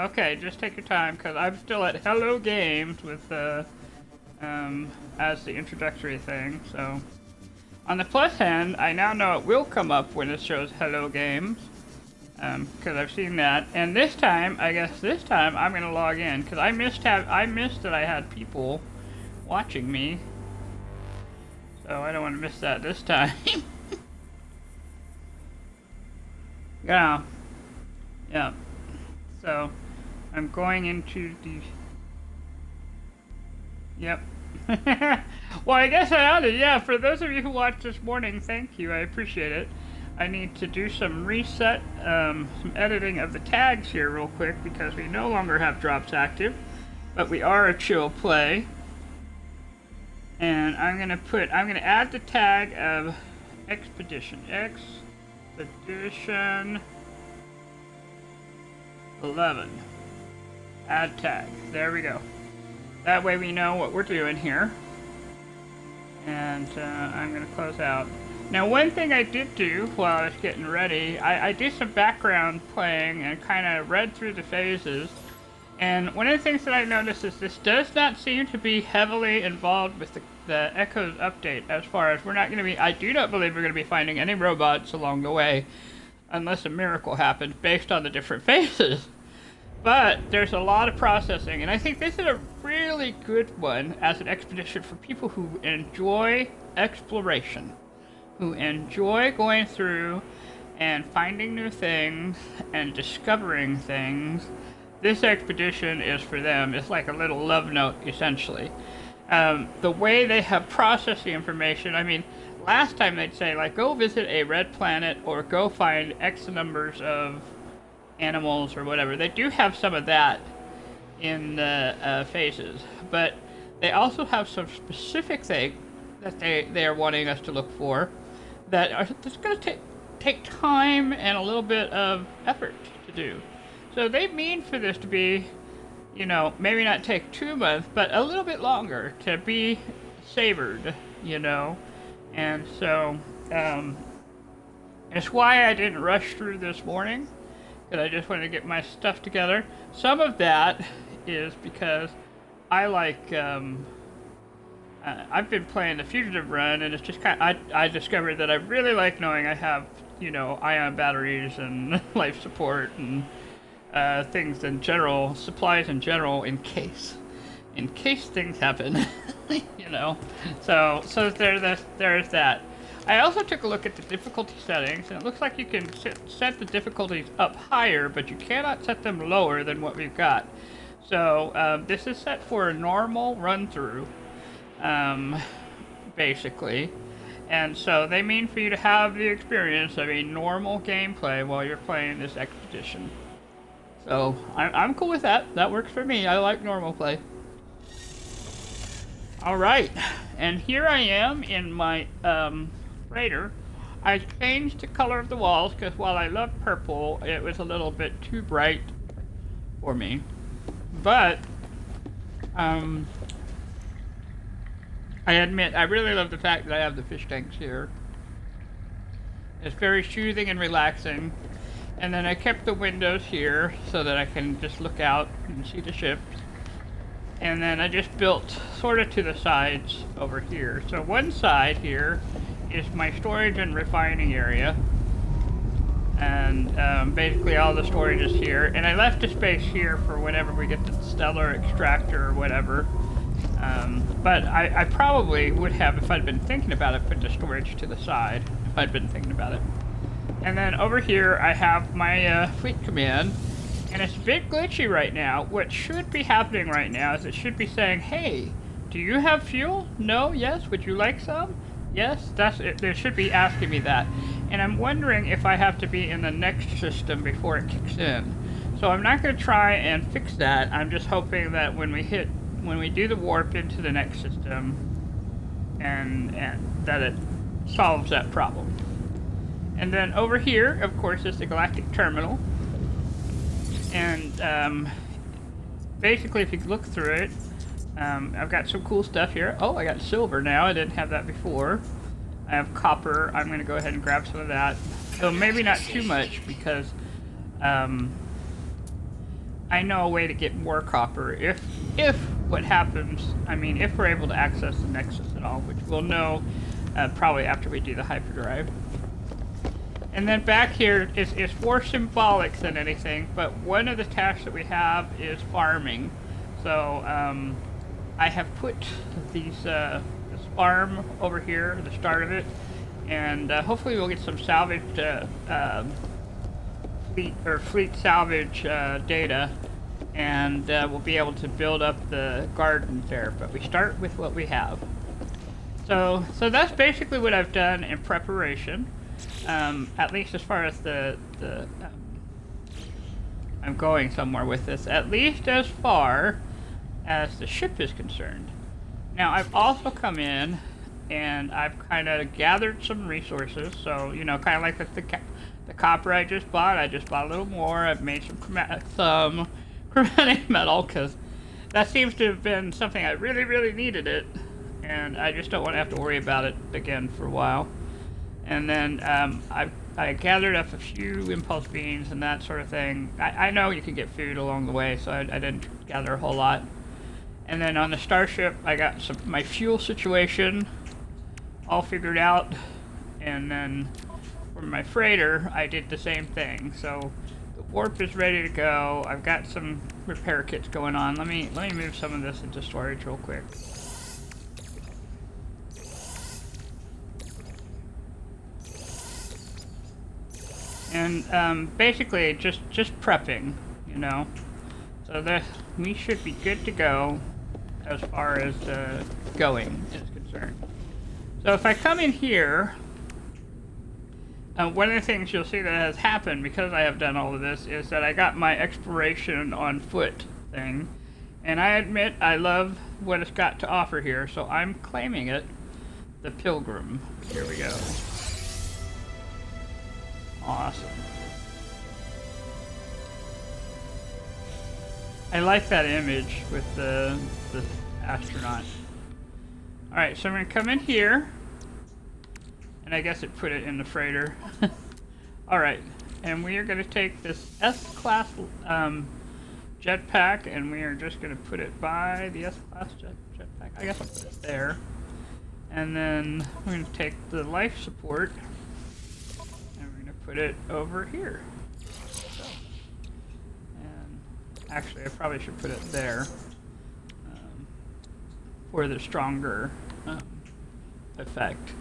Okay, just take your time, because I'm still at Hello Games with, as the introductory thing, so. On the plus hand, I now know it will come up when it shows Hello Games, because I've seen that. And this time, I guess this time, I'm gonna log in, because I missed that I had people watching me. So I don't want to miss that this time. Yeah. Yeah. So, I'm going into the... Yep. Well, I guess I ought to, yeah, for those of you who watched this morning, thank you, I appreciate it. I need to do some reset, some editing of the tags here real quick, because we no longer have drops active, but we are a chill play. And I'm gonna add the tag of Expedition 11. Add tag. There we go. That way we know what we're doing here. And I'm going to close out. Now, one thing I did do while I was getting ready, I did some background playing and kind of read through the phases. And one of the things that I noticed is this does not seem to be heavily involved with the Echoes update, as far as we're not going to be... I do not believe we're going to be finding any robots along the way, unless a miracle happens based on the different phases. But there's a lot of processing, and I think this is a really good one as an expedition for people who enjoy exploration, who enjoy going through and finding new things and discovering things. This expedition is for them. It's like a little love note, essentially. The way they have processed the information, I mean, last time they'd say, like, go visit a red planet or go find X numbers of animals or whatever. They do have some of that in the phases, but they also have some specific things that they are wanting us to look for that's going to take time and a little bit of effort to do. So they mean for this to be, you know, maybe not take 2 months, but a little bit longer to be savored, you know. And so it's why I didn't rush through this morning, because I just wanted to get my stuff together. Some of that is because I like, I've been playing the Fugitive Run, and it's just kind of, I discovered that I really like knowing I have, you know, ion batteries and life support and things in general, supplies in general, in case things happen, you know. So there's that. I also took a look at the difficulty settings, and it looks like you can set the difficulties up higher, but you cannot set them lower than what we've got. So this is set for a normal run-through, basically. And so they mean for you to have the experience of a normal gameplay while you're playing this expedition. So I'm cool with that. That works for me. I like normal play. Alright, and here I am in my freighter. I changed the color of the walls because while I love purple, it was a little bit too bright for me. But I admit I really love the fact that I have the fish tanks here. It's very soothing and relaxing. And then I kept the windows here so that I can just look out and see the ships. And then I just built sort of to the sides over here. So one side here is my storage and refining area. And basically all the storage is here. And I left a space here for whenever we get the stellar extractor or whatever. But I probably would have, if I'd been thinking about it, put the storage to the side, if I'd been thinking about it. And then over here I have my fleet command. And it's a bit glitchy right now. What should be happening right now is it should be saying, hey, do you have fuel? No? Yes? Would you like some? Yes? That's it. They should be asking me that. And I'm wondering if I have to be in the next system before it kicks in. So I'm not going to try and fix that. I'm just hoping that when we do the warp into the next system, and that it solves that problem. And then over here, of course, is the Galactic Terminal. And basically, if you look through it, I've got some cool stuff here. Oh, I got silver now. I didn't have that before. I have copper. I'm going to go ahead and grab some of that. So maybe not too much, because I know a way to get more copper if what happens, I mean, if we're able to access the Nexus at all, which we'll know probably after we do the hyperdrive. And then back here is more symbolic than anything, but one of the tasks that we have is farming. So I have put this farm over here, the start of it, and hopefully we'll get some salvaged fleet salvage data, and we'll be able to build up the gardens there. But we start with what we have. So that's basically what I've done in preparation. At least as far as I'm going somewhere with this, at least as far as the ship is concerned. Now I've also come in and I've kind of gathered some resources, so you know, kind of like the copper I just bought a little more. I've made some chromatic metal, because that seems to have been something I really needed it, and I just don't want to have to worry about it again for a while. And then I gathered up a few impulse beans and that sort of thing. I know you can get food along the way, so I didn't gather a whole lot. And then on the starship, I got my fuel situation all figured out. And then for my freighter, I did the same thing. So the warp is ready to go. I've got some repair kits going on. Let me move some of this into storage real quick. And basically just prepping, you know, so that we should be good to go as far as going is concerned. So if I come in here, one of the things you'll see that has happened because I have done all of this is that I got my exploration on foot thing, and I admit I love what it's got to offer here, so I'm claiming it, the Pilgrim. Here we go. Awesome. I like that image with the astronaut. Alright, so I'm going to come in here. And I guess it put it in the freighter. Alright, and we are going to take this S-Class jetpack, and we are just going to put it by the S-Class jetpack. I guess I'll put it there. And then we're going to take the life support, put it over here. So, and actually I probably should put it there for the stronger effect.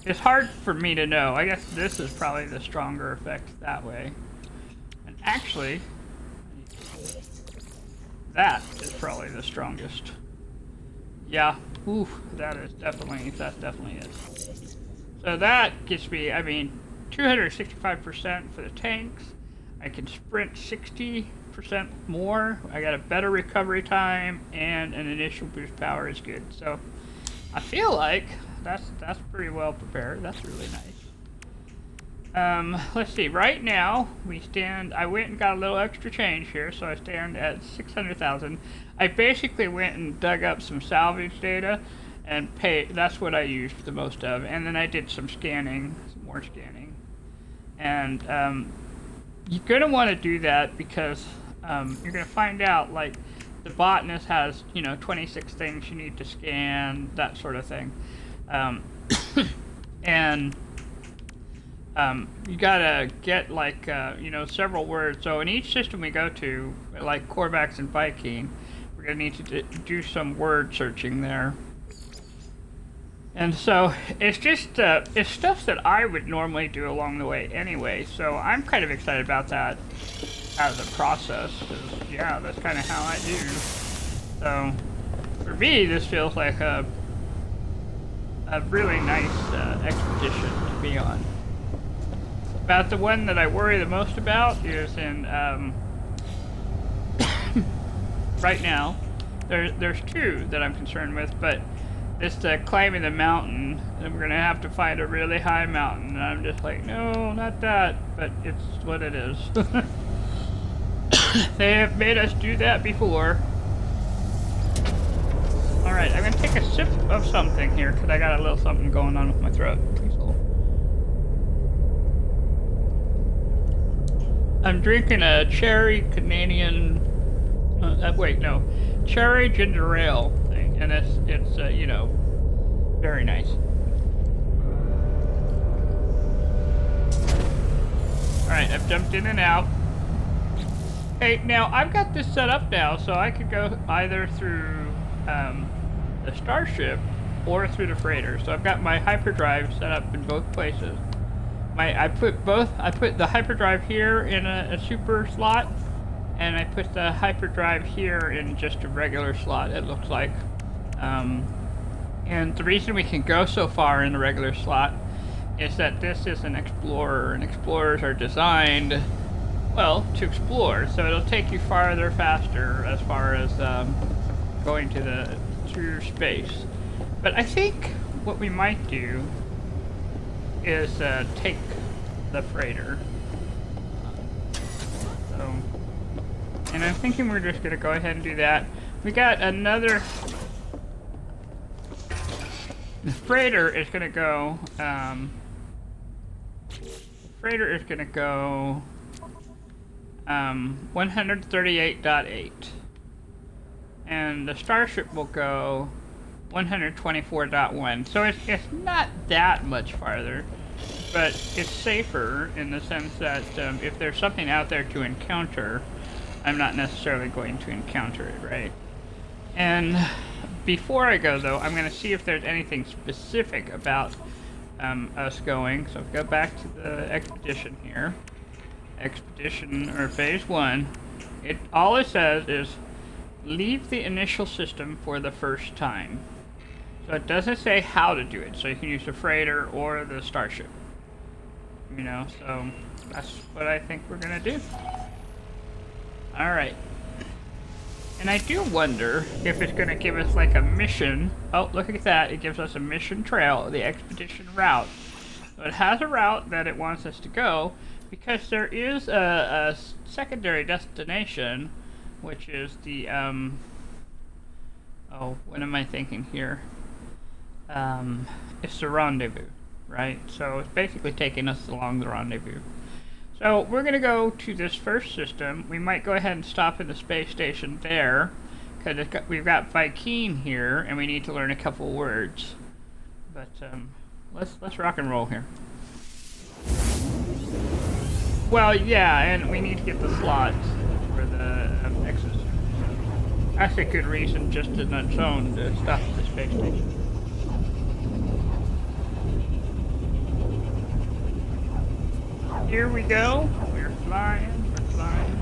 It's hard for me to know. I guess this is probably the stronger effect that way. And actually, that is probably the strongest. Yeah, ooh, that's definitely it. So that gets me, I mean, 265% for the tanks. I can sprint 60% more. I got a better recovery time, and an initial boost power is good. So I feel like that's pretty well prepared. That's really nice. Let's see. Right now we stand. I went and got a little extra change here, so I stand at 600,000. I basically went and dug up some salvage data. And that's what I used the most of. And then I did some scanning, some more scanning. And you're going to want to do that because you're going to find out, like, the botanist has, you know, 26 things you need to scan, that sort of thing. And you got to get, like, you know, several words. So in each system we go to, like Corvax and Viking, we're going to need to do some word searching there. And so it's just it's stuff that I would normally do along the way anyway. So I'm kind of excited about that as a process. 'Cause, yeah, that's kind of how I do. So for me, this feels like a really nice expedition to be on. About the one that I worry the most about is in right now. There's two that I'm concerned with, but it's climbing the mountain, and we're gonna have to find a really high mountain. And I'm just like, no, not that, but it's what it is. They have made us do that before. All right, I'm gonna take a sip of something here because I got a little something going on with my throat. Please hold. I'm drinking a cherry Canadian. Wait, no, cherry ginger ale thing, and it's you know, very nice. All right, I've jumped in and out. Hey, now I've got this set up now, so I could go either through the Starship or through the freighter. So I've got my hyperdrive set up in both places. I put the hyperdrive here in a super slot, and I put the hyperdrive here in just a regular slot, it looks like. And the reason we can go so far in the regular slot is that this is an explorer, and explorers are designed, well, to explore. So it'll take you farther, faster, as far as going through space. But I think what we might do is take the freighter. So, and I'm thinking we're just gonna go ahead and do that. We got another. The freighter is gonna go. Freighter is gonna go 138.8, and the Starship will go 124.1. So it's not that much farther, but it's safer in the sense that if there's something out there to encounter, I'm not necessarily going to encounter it, right? And before I go, though, I'm going to see if there's anything specific about us going. So go back to the expedition here. Expedition, or phase 1. All it says is leave the initial system for the first time. So it doesn't say how to do it. So you can use the freighter or the Starship. You know, so that's what I think we're going to do. Alright. And I do wonder if it's going to give us like a mission. Oh, look at that. It gives us a mission trail, the expedition route. So it has a route that it wants us to go, because there is a secondary destination, which is the, oh, what am I thinking here? It's the rendezvous, right? So it's basically taking us along the rendezvous. So we're going to go to this first system. We might go ahead and stop in the space station there, because we've got Viking here, and we need to learn a couple words. But let's rock and roll here. Well, yeah, and we need to get the slots for the exosuit. That's a good reason, just in its own, to stop at the space station. Here we go. We're flying. We're flying.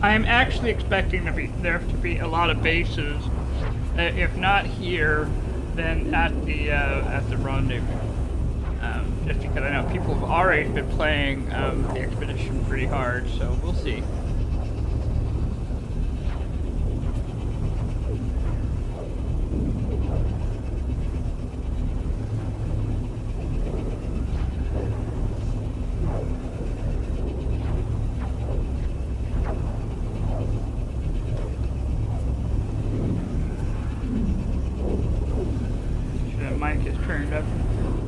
I'm actually expecting there to be a lot of bases, if not here, then at the rendezvous. Just because I know people have already been playing the expedition pretty hard, so we'll see.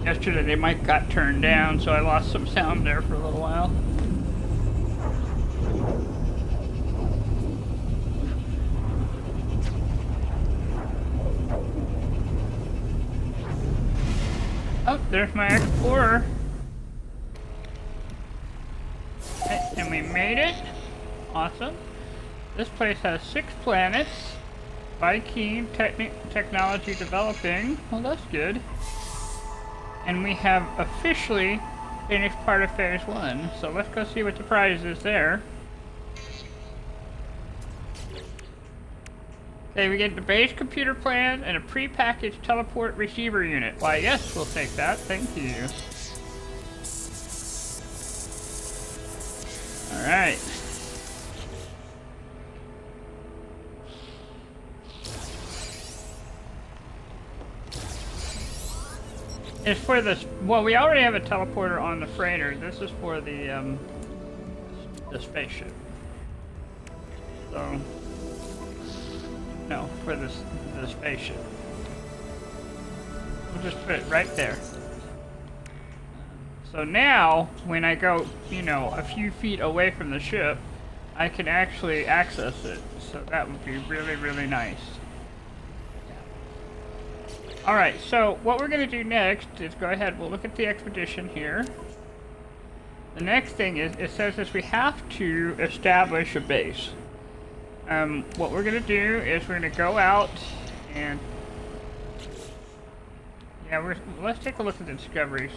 Yesterday the mic got turned down, so I lost some sound there for a little while. Oh, there's my Explorer. And we made it. Awesome. This place has 6 planets. Viking technology developing. Well, that's good. And we have officially finished part of phase 1. So let's go see what the prize is there. Okay, we get the base computer plan and a pre-packaged teleport receiver unit. Why, yes, we'll take that. Thank you. Alright. It's for this. Well, we already have a teleporter on the freighter. This is for the spaceship. So, no, for the spaceship. We'll just put it right there. So now, when I go, you know, a few feet away from the ship, I can actually access it. So that would be really, really nice. Alright, so what we're going to do next is go ahead, we'll look at the expedition here. The next thing is, it says that we have to establish a base. What we're going to do is we're going to go out and... Yeah, let's take a look at the discoveries.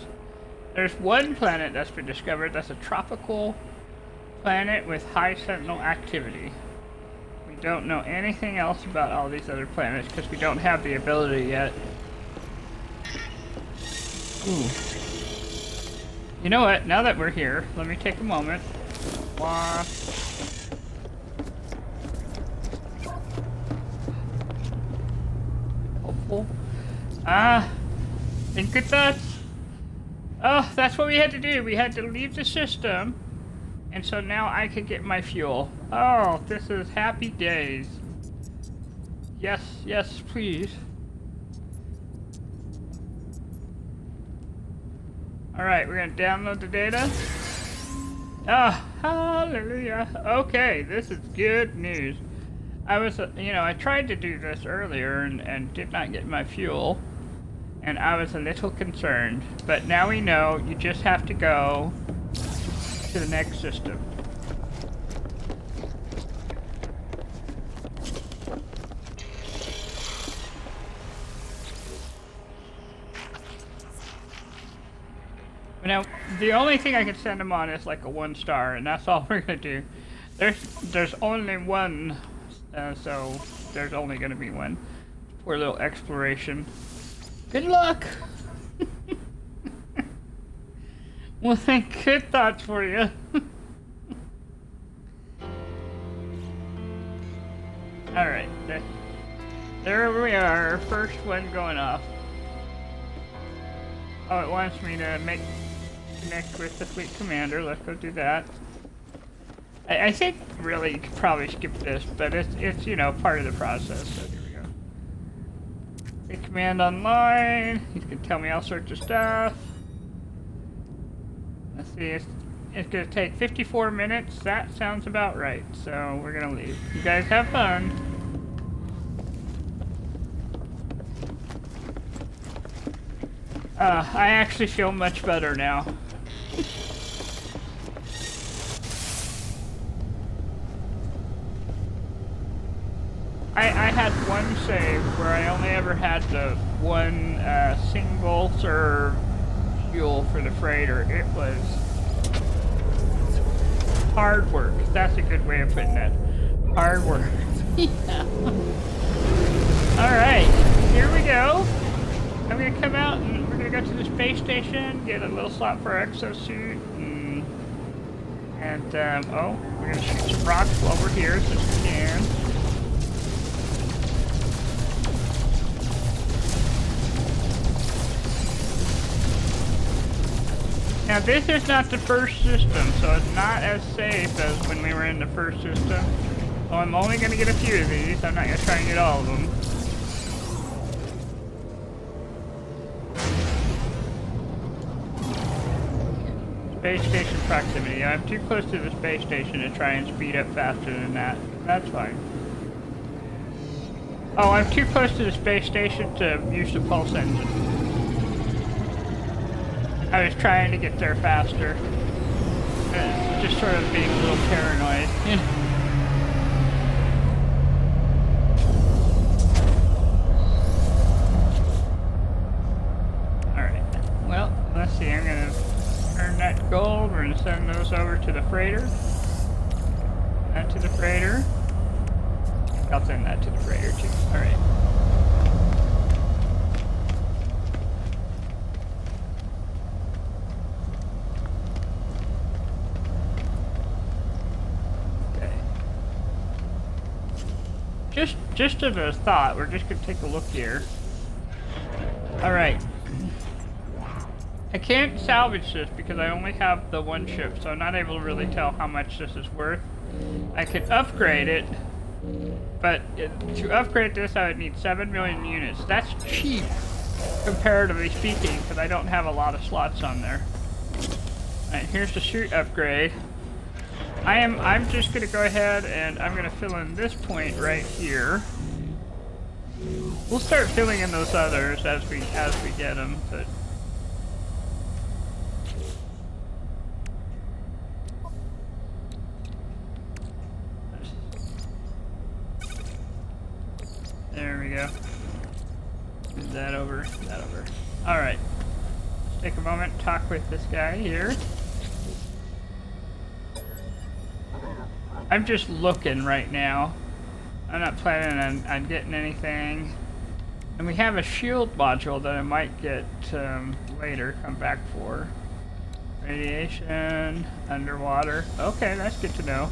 There's one planet that's been discovered that's a tropical planet with high sentinel activity. We don't know anything else about all these other planets because we don't have the ability yet. Ooh. You know what? Now that we're here, let me take a moment. Hopeful. Think good thoughts. Oh, that's what we had to do. We had to leave the system. And so now I can get my fuel. Oh, this is happy days. Yes, yes, please. Alright, we're gonna download the data. Oh, hallelujah. Okay, this is good news. I was, you know, I tried to do this earlier and did not get my fuel. And I was a little concerned. But now we know you just have to go to the next system. Now, the only thing I can send them on is like a 1-star, and that's all we're gonna do. There's only one, so there's only gonna be one. Poor little exploration. Good luck! Well, think good thoughts for you. Alright, there we are, first one going off. Oh, it wants me to connect with the fleet commander. Let's go do that. I think really you could probably skip this, but it's you know, part of the process. So here we go. Fleet command online. He's gonna tell me all sorts of stuff. Let's see, it's gonna take 54 minutes. That sounds about right. So we're gonna leave. You guys have fun. I actually feel much better now. I had one save where I only ever had the one single serve fuel for the freighter. It was hard work. That's a good way of putting it. Hard work. Yeah. Alright, here we go. I'm gonna come out and we're gonna go to the space station, get a little slot for our exosuit, and oh, we're gonna shoot some rocks while we're here since we can. Now this is not the first system, so it's not as safe as when we were in the first system. So I'm only gonna get a few of these, I'm not gonna try and get all of them. Space station proximity. I'm too close to the space station to try and speed up faster than that. That's fine. Oh, I'm too close to the space station to use the pulse engine. I was trying to get there faster. Just sort of being a little paranoid, you know. Alright. Well, let's see. I'm gonna earn that gold. We're gonna send those over to the freighter. That to the freighter. I'll send that to the freighter too. Alright. Okay. Just as a thought, we're just gonna take a look here. Alright. I can't salvage this because I only have the one ship, so I'm not able to really tell how much this is worth. I could upgrade it, but to upgrade this I would need 7 million units. That's cheap. comparatively speaking, because I don't have a lot of slots on there. Alright, here's the suit upgrade. I'm just gonna go ahead and I'm gonna fill in this point right here. We'll start filling in those others as we get them, but there we go. Move that over, that over. All right. Let's take a moment, talk with this guy here. I'm just looking right now. I'm not planning on getting anything. And we have a shield module that I might get later, come back for. Radiation, underwater. Okay, that's good to know.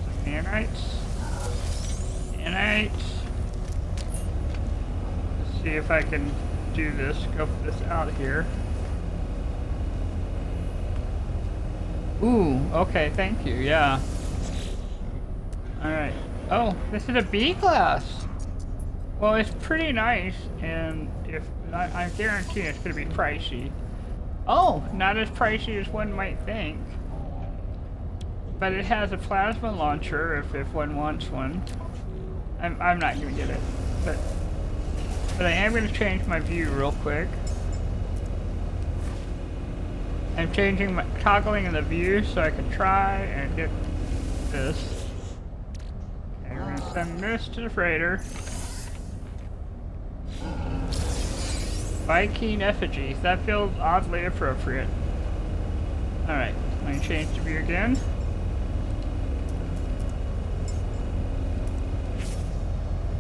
Some nanites. Nanites. Let's see if I can do this, scope this out here. Ooh, okay, thank you, yeah. Alright. Oh, this is a B class. Well, it's pretty nice, and if I guarantee it's going to be pricey. Oh, not as pricey as one might think. But it has a plasma launcher if one wants one. I'm not going to get it, but I am going to change my view real quick. I'm toggling in the view so I can try and get this. Okay, we're gonna send this to the freighter. Viking effigies. That feels oddly appropriate. Alright, let me change the view again.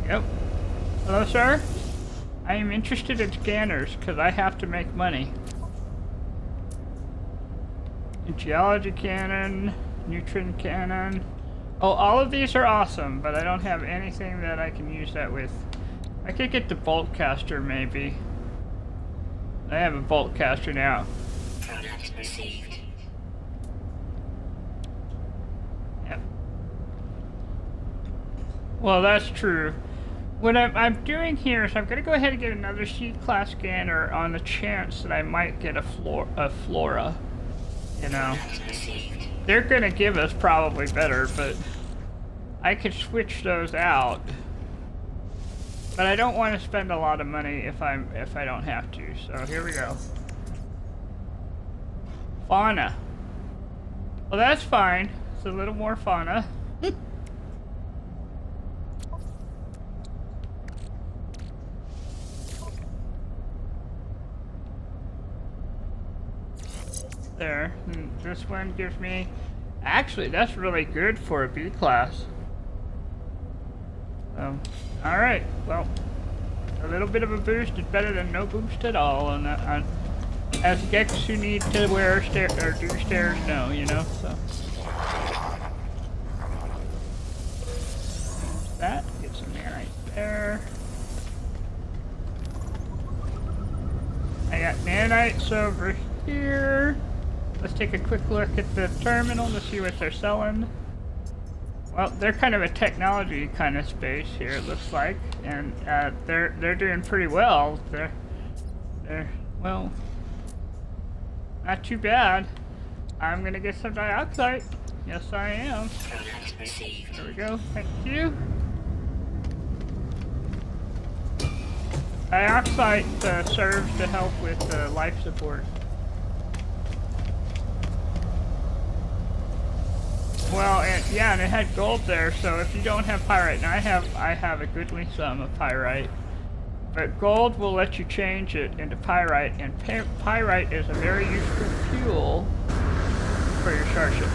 Yep. Hello, sir? I am interested in scanners because I have to make money. Geology cannon, neutron cannon. Oh, all of these are awesome, but I don't have anything that I can use that with. I could get the bolt caster maybe. I have a bolt caster now. Product received. Yep. Well, that's true. What I'm doing here is I'm going to go ahead and get another C-class scanner on the chance that I might get a flora. You know, they're gonna give us probably better, but I could switch those out. But I don't want to spend a lot of money if I don't have to. So here we go. Fauna. Well, that's fine. It's a little more fauna. There. This one gives me... Actually, that's really good for a B class. Alright, well, a little bit of a boost is better than no boost at all. And as geeks who need to wear or do stairs know, you know, so. That, get some air right there. I got nanites over here. Let's take a quick look at the terminal to see what they're selling. Well, they're kind of a technology kind of space here, it looks like, and they're doing pretty well. They're well, not too bad. I'm gonna get some dioxide. Yes, I am. There we go. Thank you. Dioxide serves to help with life support. Well, and it had gold there, so if you don't have pyrite, now I have a goodly sum of pyrite, but gold will let you change it into pyrite, and pyrite is a very useful fuel for your starship.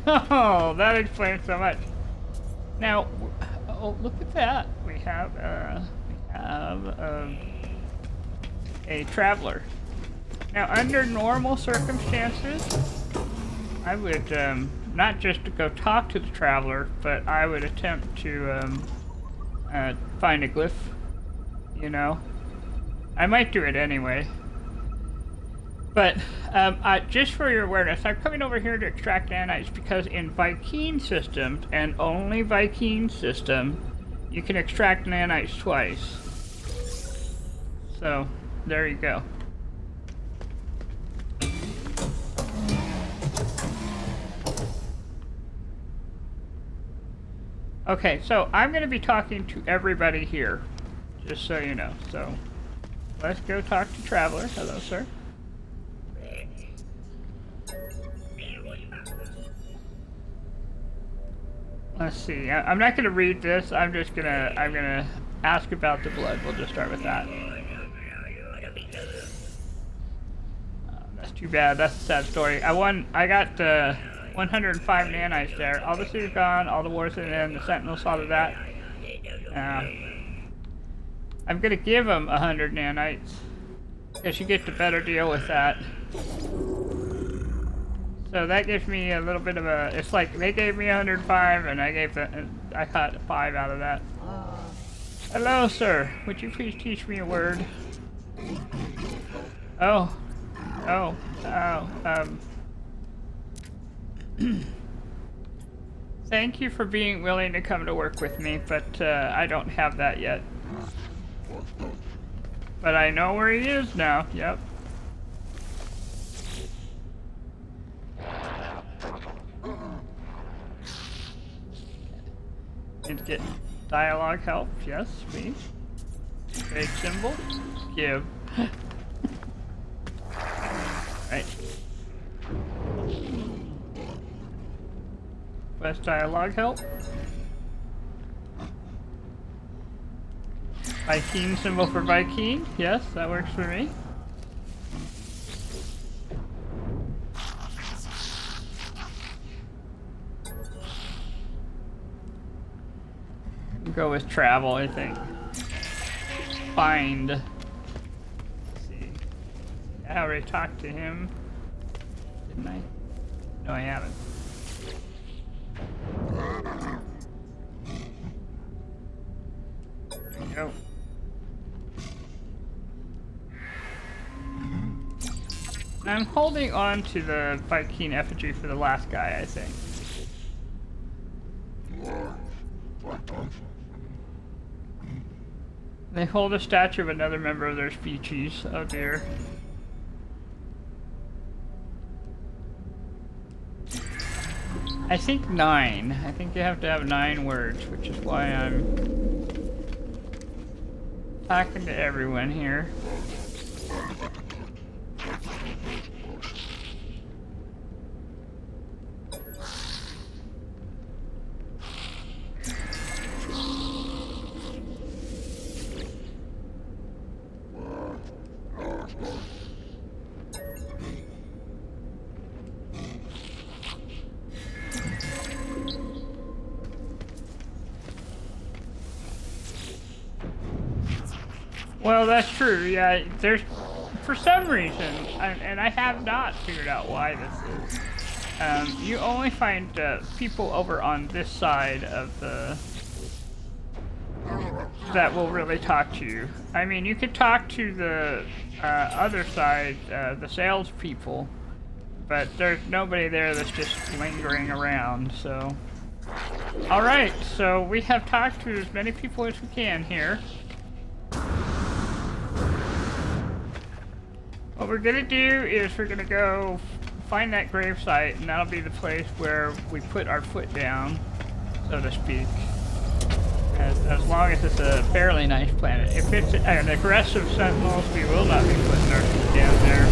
Oh, that explains so much. Now, oh, look at that. We have a traveler. Now, under normal circumstances, I would not just go talk to the traveler, but I would attempt to find a glyph. You know, I might do it anyway. But just for your awareness, I'm coming over here to extract nanites because in Viking systems, and only Viking system, you can extract nanites twice. So, there you go. Okay, so I'm going to be talking to everybody here, just so you know. So, let's go talk to Traveler. Hello, sir. Let's see. I'm not going to read this. I'm gonna ask about the blood. We'll just start with that. That's too bad. That's a sad story. I got the 105 nanites there. All the city's gone. All the wars in, and the Sentinels saw to that. I'm gonna give them 100 nanites. Because you get the better deal with that. So that gives me a little bit of a. It's like they gave me 105, and I got 5 out of that. Hello, sir. Would you please teach me a word? Oh. Thank you for being willing to come to work with me, but I don't have that yet. But I know where he is now. Yep. Need to get dialogue help. Yes, please. Trade symbol. Give. Right. Quest dialogue help. Viking symbol for Viking. Yes, that works for me. Go with travel, I think. Find. Let's see. I already talked to him. Didn't I? No, I haven't. There we go. I'm holding on to the Viking effigy for the last guy, I think. They hold a statue of another member of their species. Oh dear. I think 9. I think you have to have 9 words, which is why I'm talking to everyone here. Well, that's true. Yeah, there's for some reason, and I have not figured out why this is. You only find people over on this side of the that will really talk to you. I mean, you could talk to the other side, the salespeople, but there's nobody there that's just lingering around. So, all right. So we have talked to as many people as we can here. What we're gonna do is we're gonna go find that gravesite, and that'll be the place where we put our foot down, so to speak. As long as it's a fairly nice planet. If it's an aggressive Sentinels, we will not be putting our foot down there.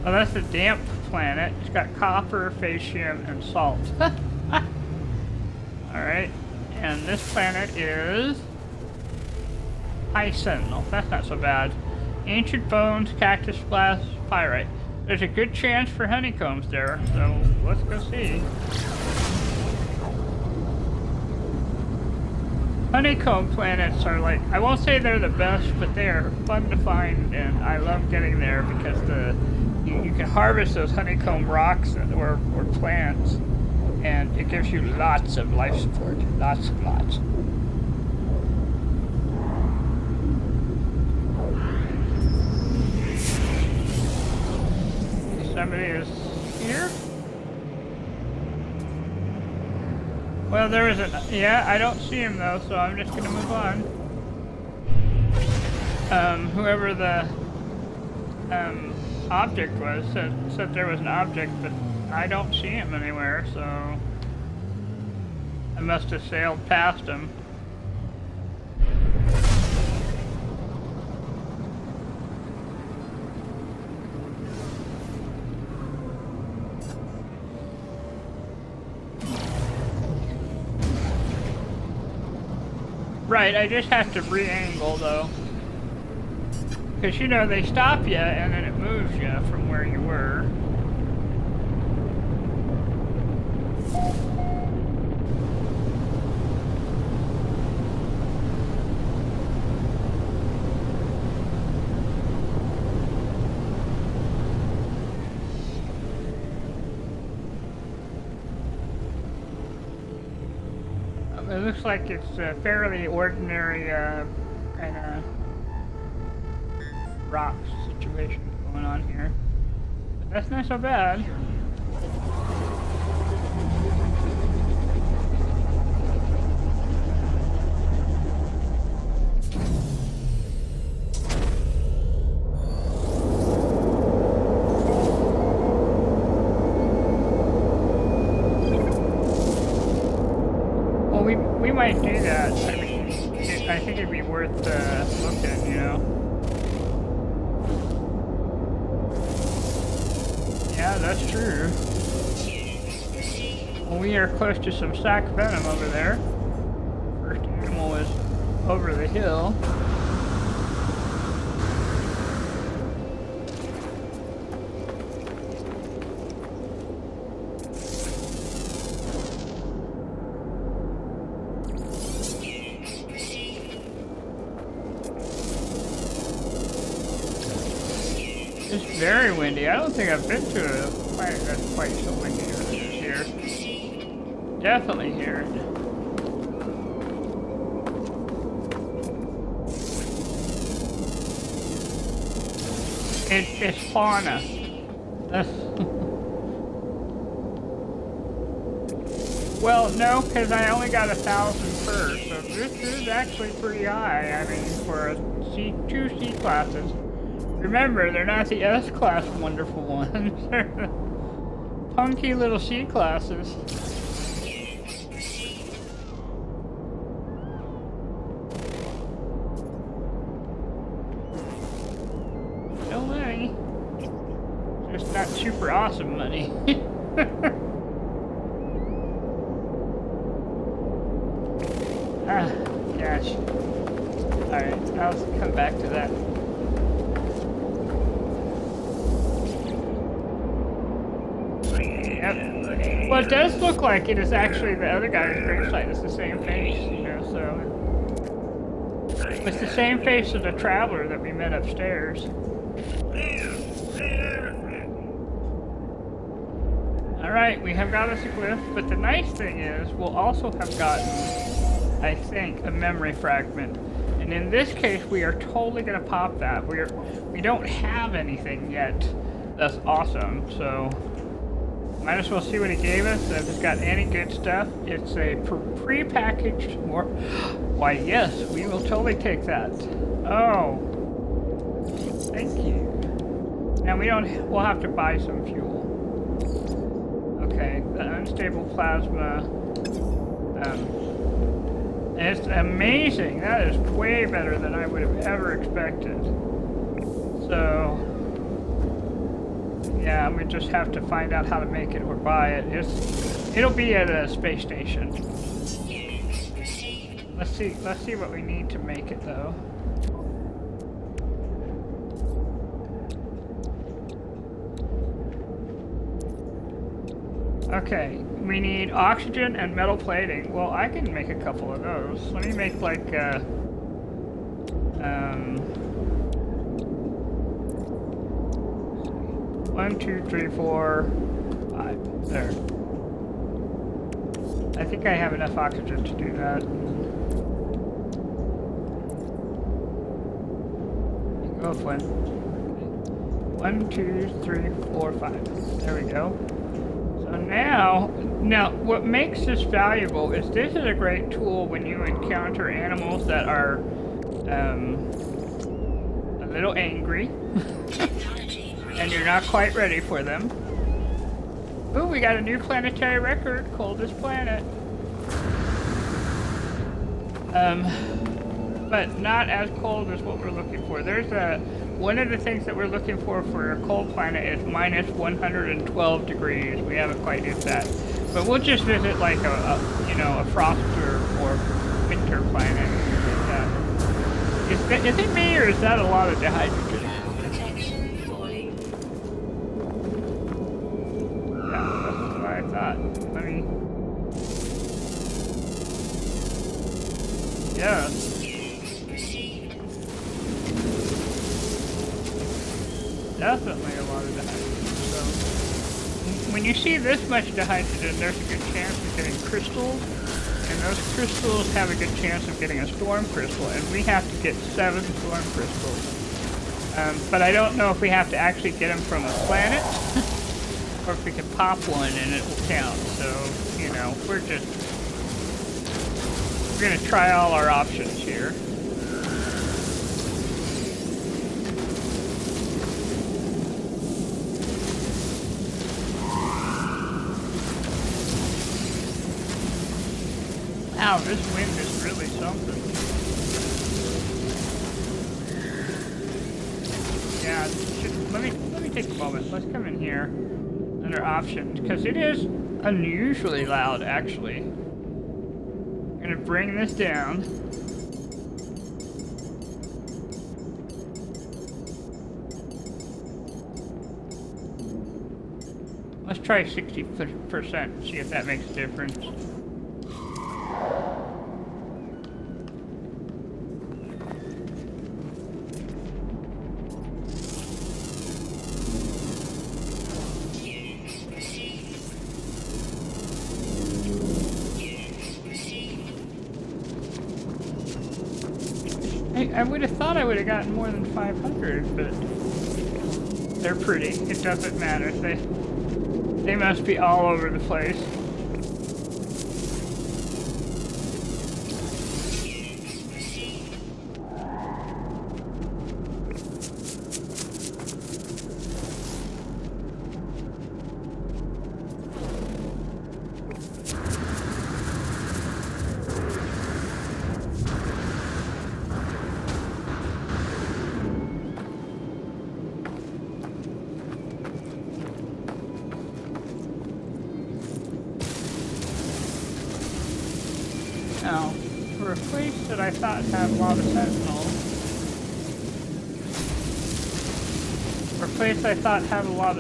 Oh, that's a damp planet. It's got copper, facium, and salt. Alright, and this planet is High Sentinel. That's not so bad. Ancient bones, cactus glass, pyrite. There's a good chance for honeycombs there, so let's go see. Honeycomb planets are like, I won't say they're the best, but they are fun to find, and I love getting there because you can harvest those honeycomb rocks or plants. And it gives you lots of life support. Lots and lots. is here? Well, there isn't. Yeah, I don't see him though, so I'm just gonna move on. Whoever the object was said there was an object, but I don't see him anywhere, so I must have sailed past him. Right, I just have to re-angle though. Because you know, they stop you and then it moves you from where you were. It looks like it's a fairly ordinary kind of rock situation going on here. But that's not so bad. Well, we might do that. I mean, I think it'd be worth looking, you know. Yeah, that's true. Well, we are close to some sac venom over there. First animal is over the hill. It's very windy. I don't think I've been to a planet that's quite so windy as it is here. Definitely here. It's fauna. That's well, no, because I only got 1,000 per, so this is actually pretty high. I mean, for two C classes. Remember, they're not the S-class wonderful ones. They're the punky little C classes. No money. Just not super awesome money. Ah, gosh. Alright, I'll come back to that. Yep. Well, it does look like it is actually the other guy's gravesite. It's the same face, you know, so... It's the same face of the traveler that we met upstairs. Alright, we have got us a glyph, but the nice thing is, we'll also have gotten, I think, a memory fragment. And in this case, we are totally going to pop that. We don't have anything yet that's awesome, so... Might as well see what he gave us. If it's got any good stuff, it's a pre-packaged Why, yes, we will totally take that. Oh. Thank you. Now we'll have to buy some fuel. Okay, the unstable plasma. It's amazing. That is way better than I would have ever expected. So... yeah, we just have to find out how to make it or buy it. It'll be at a space station. Let's see what we need to make it though. Okay, we need oxygen and metal plating. Well, I can make a couple of those. Let me make like 1, 2, 3, 4, 5. There. I think I have enough oxygen to do that. Go, Flynn. 1, 2, 3, 4, 5. There we go. So now what makes this valuable is this is a great tool when you encounter animals that are a little angry and you're not quite ready for them. Ooh, we got a new planetary record, coldest planet. But not as cold as what we're looking for. There's one of the things that we're looking for a cold planet is minus 112 degrees. We haven't quite hit that. But we'll just visit like a frost or winter planet. Is it me, or is that a lot of dehydrogen? Yeah, that's what I thought. Yeah. Definitely a lot of dehydrogen. So, when you see this much dehydrogen, there's a good chance of getting crystals, and those crystals have a good chance of getting a storm crystal, and we have to get 7 storm crystals. But I don't know if we have to actually get them from a planet, or if we can pop one and it will count. So, we're gonna try all our options here. Wow, this wind is really something. Yeah, let me take a moment. Let's come in here under options, because it is unusually loud, actually. I'm gonna bring this down. Let's try 60%, see if that makes a difference. I would have thought I would have gotten more than 500, but they're pretty. It doesn't matter. They must be all over the place. Now, for a place that I thought had a lot of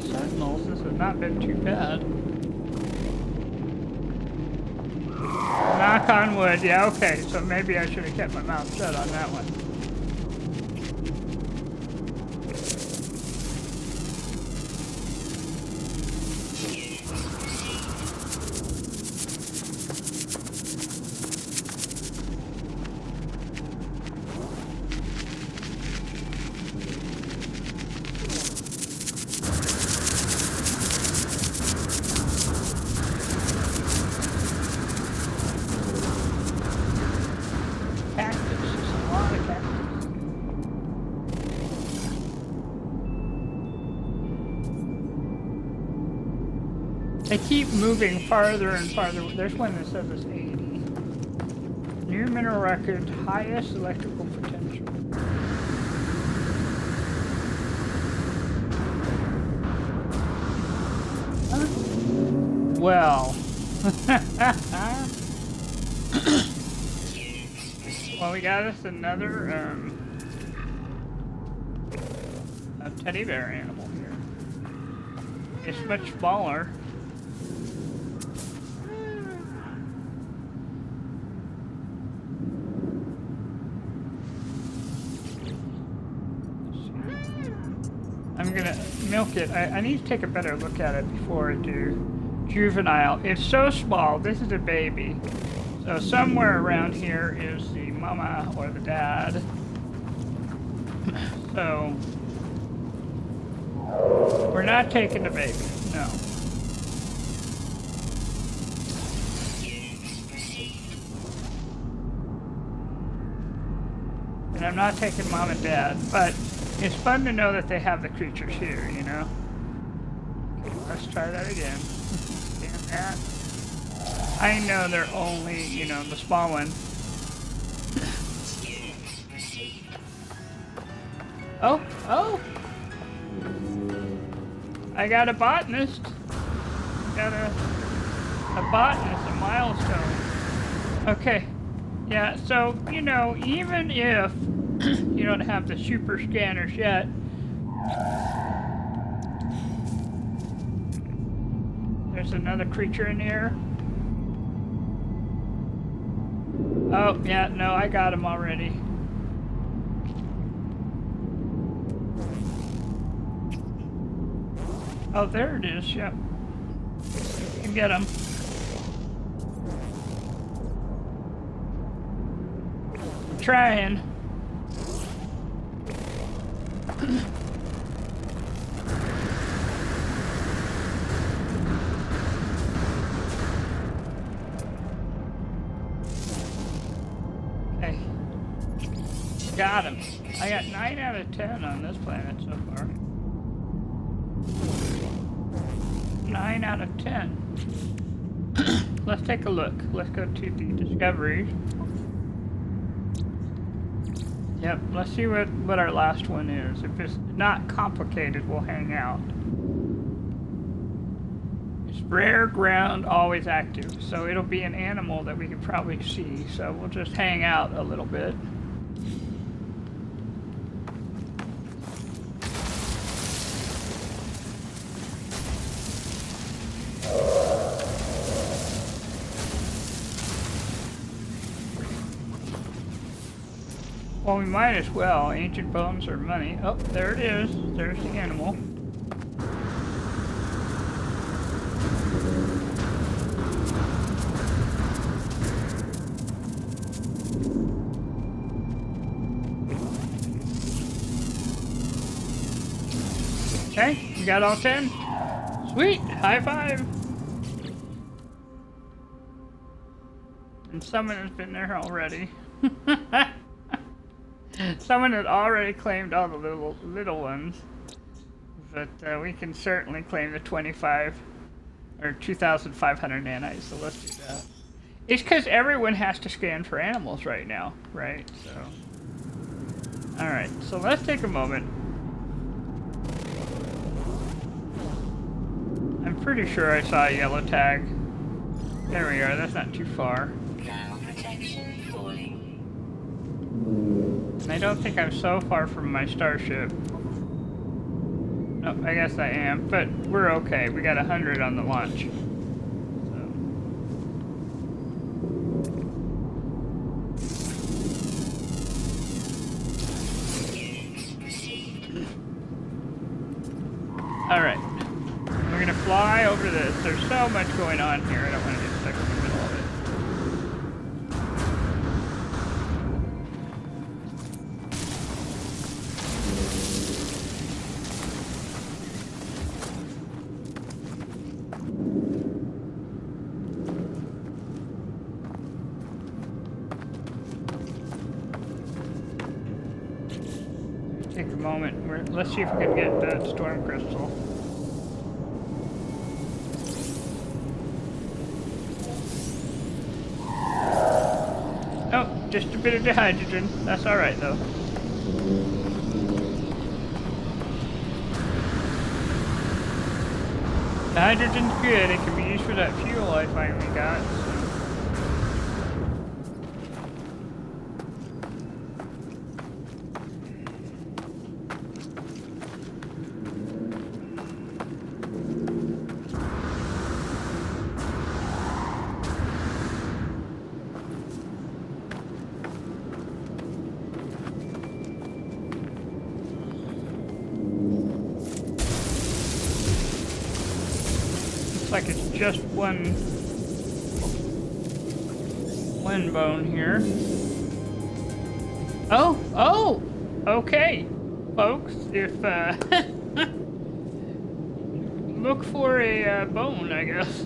sentinels, this has not been too bad. Knock on wood, yeah, okay, so maybe I should have kept my mouth shut on that one. They keep moving farther and farther. There's one that says it's 80. New mineral record, highest electrical potential. Huh? Well. Well, we got us another a teddy bear animal here. It's much smaller. I'm gonna milk it. I need to take a better look at it before I do. Juvenile. It's so small. This is a baby. So somewhere around here is the mama or the dad. So We're not taking the baby, no. And I'm not taking mom and dad, but it's fun to know that they have the creatures here, you know? Okay, let's try that again. Damn that. I know they're only, you know, the small one. Oh, oh! I got a botanist. Got a botanist, a milestone. Okay. Yeah, so, you know, even if you don't have the super scanners yet, there's another creature in here. Oh, yeah, no, I got him already. Oh, there it is, yep. You can get him. Trying. Okay. Got him. I got 9 out of 10 on this planet so far. 9 out of 10. Let's take a look. Let's go to the discoveries. Yep, let's see what our last one is. If it's not complicated, we'll hang out. It's rare, ground, always active. So it'll be an animal that we can probably see. So we'll just hang out a little bit. Well, we might as well. Ancient bones are money. Oh, there it is. There's the animal. Okay, you got all 10? Sweet! High five! And someone has been there already. Someone had already claimed all the little ones, but we can certainly claim the 25 or 2,500 nanites. So let's do that. It's because everyone has to scan for animals right now, right? So, all right. So let's take a moment. I'm pretty sure I saw a yellow tag. There we are. That's not too far. I don't think I'm so far from my starship. Oh, I guess I am, but we're okay. We got 100 on the launch. All right. We're gonna fly over this. There's so much going on here. I don't want to get stuck in the middle of it. Take a moment. Let's see if we can get the storm crystal. Oh, just a bit of the hydrogen. That's all right, though. The hydrogen's good. It can be used for that fuel I finally got. So. Like it's just one bone here. Oh, okay, folks. If look for a bone, I guess.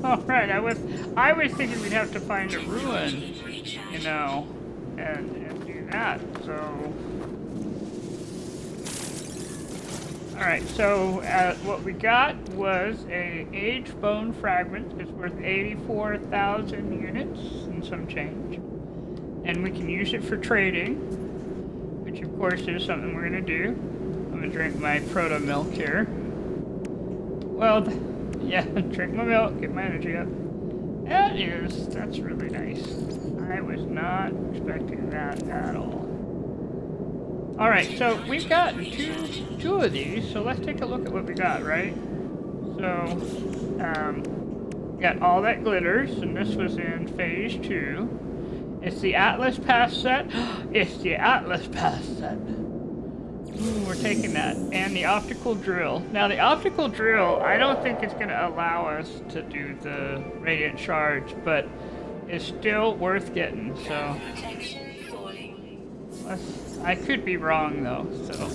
Alright, I was thinking we'd have to find a ruin, you know, and do that, so... Alright, so what we got was a aged bone fragment. It's worth 84,000 units and some change. And we can use it for trading, which of course is something we're going to do. I'm going to drink my proto milk here. Well, yeah, drink my milk, get my energy up. That's really nice. I was not expecting that at all. Alright, so we've gotten two of these, so let's take a look at what we got, right? So, got all that glitters, and this was in phase 2. It's the Atlas Pass set. It's the Atlas Pass set. Ooh, we're taking that. And the optical drill. Now, the optical drill, I don't think it's going to allow us to do the radiant charge, but it's still worth getting, so... I could be wrong, though, so...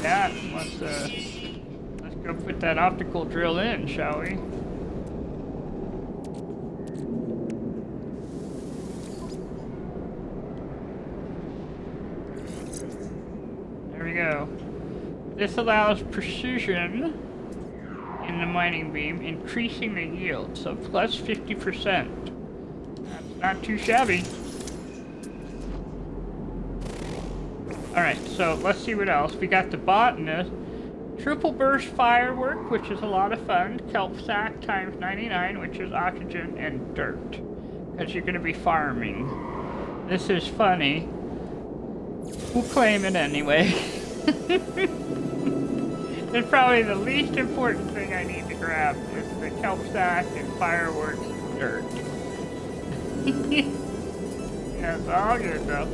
Yeah, let's go put that optical drill in, shall we? There we go. This allows precision in the mining beam, increasing the yield, so plus 50%. That's not too shabby. Alright, so let's see what else. We got the botanist. Triple burst firework, which is a lot of fun. Kelp sack times 99, which is oxygen and dirt. Because you're going to be farming. This is funny. We'll claim it anyway. It's probably the least important thing I need to grab is the kelp sack and fireworks and dirt. Yeah, it's all good though.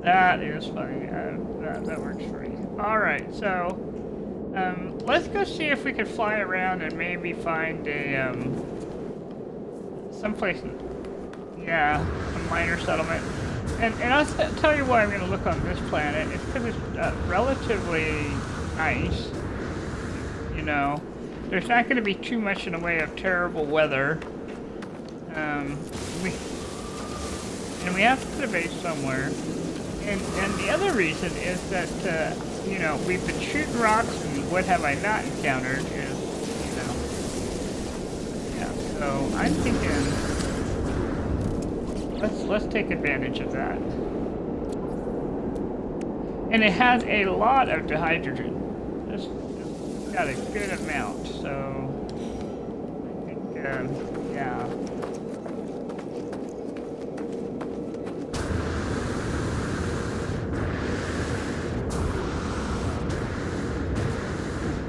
That is funny. That works for me. Alright, so let's go see if we can fly around and maybe find a someplace, yeah, a minor settlement. And I'll tell you why I'm going to look on this planet. It's because it's relatively nice. You know, there's not going to be too much in the way of terrible weather. We have to put a base somewhere. And the other reason is that, you know, we've been shooting rocks, and what have I not encountered is, you know, yeah, so I'm thinking, let's take advantage of that. And it has a lot of dihydrogen. It's got a good amount, so I think, yeah.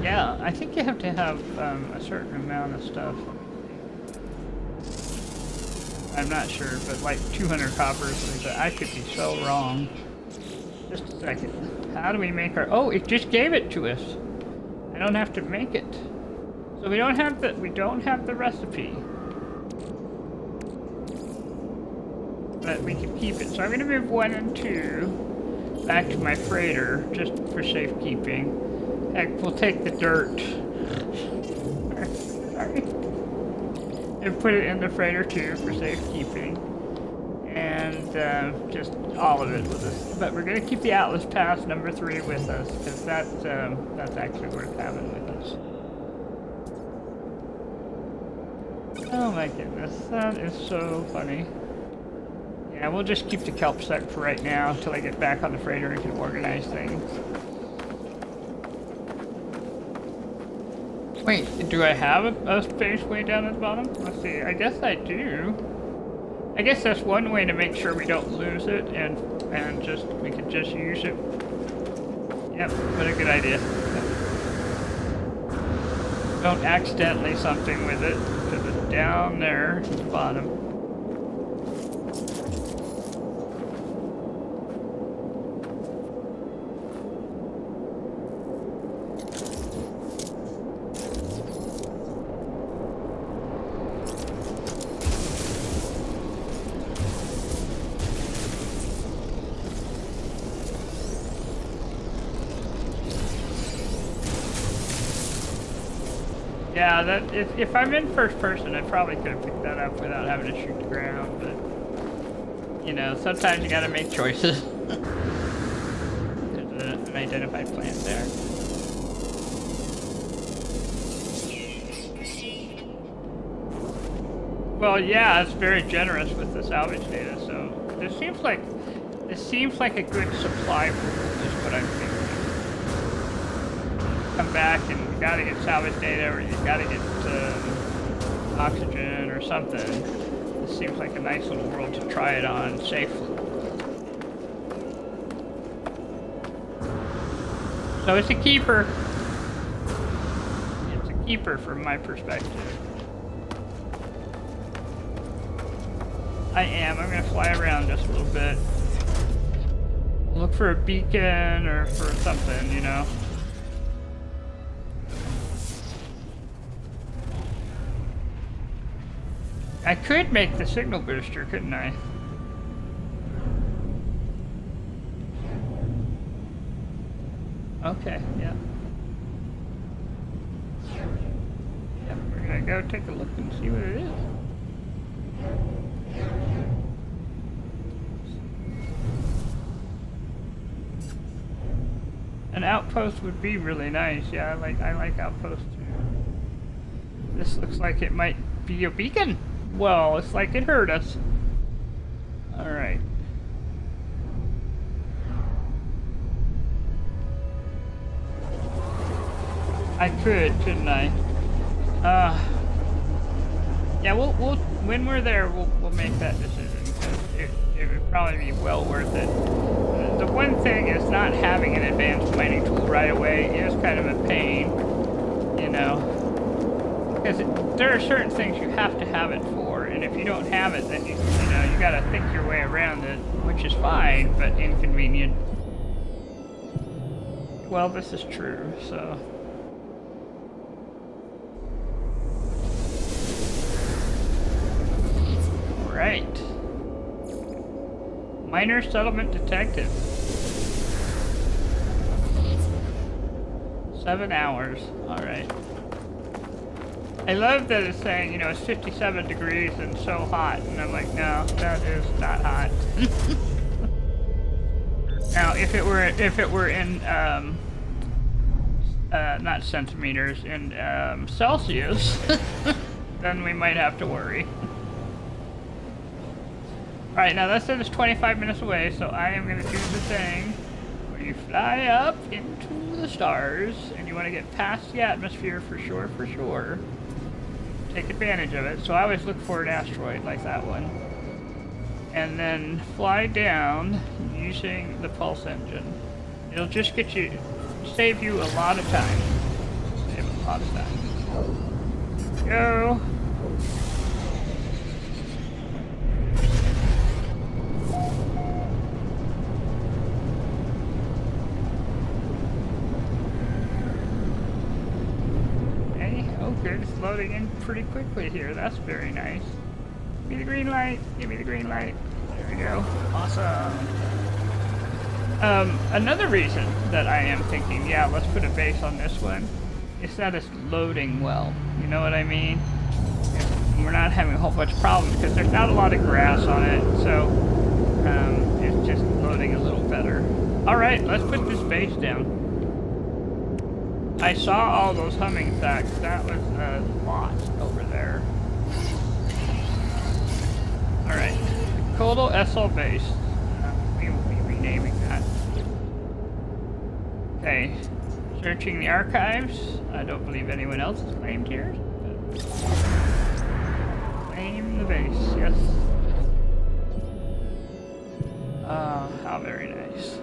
Yeah, I think you have to have a certain amount of stuff. I'm not sure, but like 200 copper or something. I could be so wrong. Just a second. How do we make our... Oh, it just gave it to us. I don't have to make it. So we don't have the recipe. But we can keep it. So I'm going to move 1 and 2 back to my freighter, just for safekeeping. Heck, we'll take the dirt. Sorry. And put it in the freighter too for safekeeping. And just all of it with us. But we're going to keep the Atlas Pass number 3 with us, because that's actually worth having with us. Oh my goodness, that is so funny. Yeah, we'll just keep the kelp sack for right now until I get back on the freighter and can organize things. Wait, do I have a space way down at the bottom? Let's see, I guess I do. I guess that's one way to make sure we don't lose it and just, we can just use it. Yep, what a good idea. Don't accidentally something with it, because it's down there at the bottom. Yeah, that if I'm in first person, I probably could have picked that up without having to shoot the ground, but you know, sometimes you gotta make choices. There's an identified plant there. Well, yeah, it's very generous with the salvage data, so this seems like a good supply pool is what I'm thinking. Come back and you gotta get salvage data, or you gotta get oxygen or something. This seems like a nice little world to try it on safely. So it's a keeper. It's a keeper from my perspective. I'm gonna fly around just a little bit. Look for a beacon or for something, you know. I could make the signal booster, couldn't I? Okay, yeah. Yeah, we're gonna go take a look and see what it is. An outpost would be really nice. Yeah, I like outposts too. This looks like it might be a beacon. Well, it's like it heard us. All right. I could, couldn't I? Yeah, we'll when we're there, we'll make that decision, because it would probably be well worth it. The one thing is not having an advanced mining tool right away is kind of a pain, you know, because there are certain things you have to have it for, and if you don't have it, then you know you got to think your way around it, which is fine but inconvenient. Well, this is true, so. Right. Minor settlement detected. 7 hours. Alright. I love that it's saying, you know, it's 57 degrees and so hot. And I'm like, no, that is not hot. Now, if it were in, not centimeters, in Celsius, then we might have to worry. Alright, now that said it's 25 minutes away, so I am going to do the thing where you fly up into the stars, and you want to get past the atmosphere for sure. Take advantage of it. So I always look for an asteroid like that one. And then fly down using the pulse engine. It'll just save you a lot of time. Save a lot of time. Go! Good, it's loading in pretty quickly here. That's very nice. Give me the green light. Give me the green light. There we go. Awesome. Another reason that I am thinking, yeah, let's put a base on this one, is that it's loading well. You know what I mean? We're not having a whole bunch of problems because there's not a lot of grass on it, so it's just loading a little better. All right, let's put this base down. I saw all those humming sacks. That was a lot over there. Alright. Kotal SL base. We will be renaming that. Okay. Searching the archives. I don't believe anyone else is claimed here. Claim the base, yes. How very nice.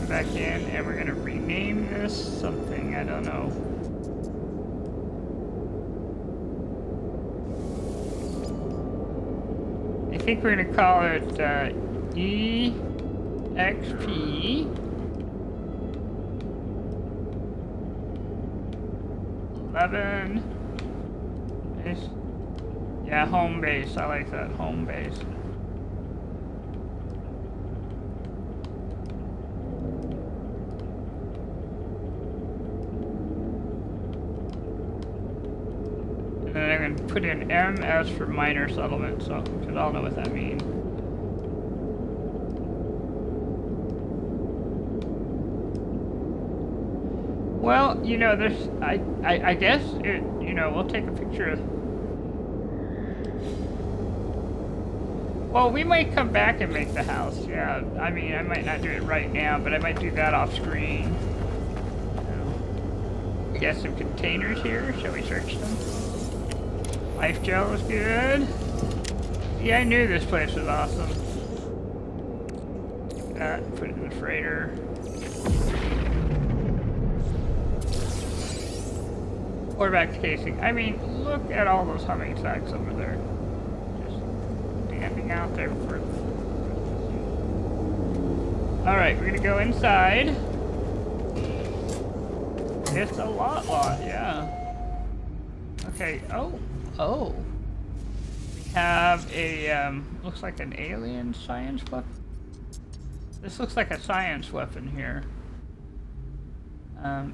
Back in, and we're gonna rename this something, I don't know. I think we're gonna call it EXP 11. Yeah, home base. I like that, home base. going to put in NMS for minor settlement, so because I'll know what that means. Well, you know, there's, I guess it, you know, we'll take a picture of. Well, we might come back and make the house. Yeah, I mean, I might not do it right now, but I might do that off screen. We got some containers here. Shall we search them? Life gel is good. Yeah, I knew this place was awesome. Take that, put it in the freighter. Quarterback casing. I mean, look at all those humming sacks over there. Just standing out there for. Alright, we're gonna go inside. It's a lot, yeah. Okay, oh. We have a, looks like an alien science weapon. This looks like a science weapon here.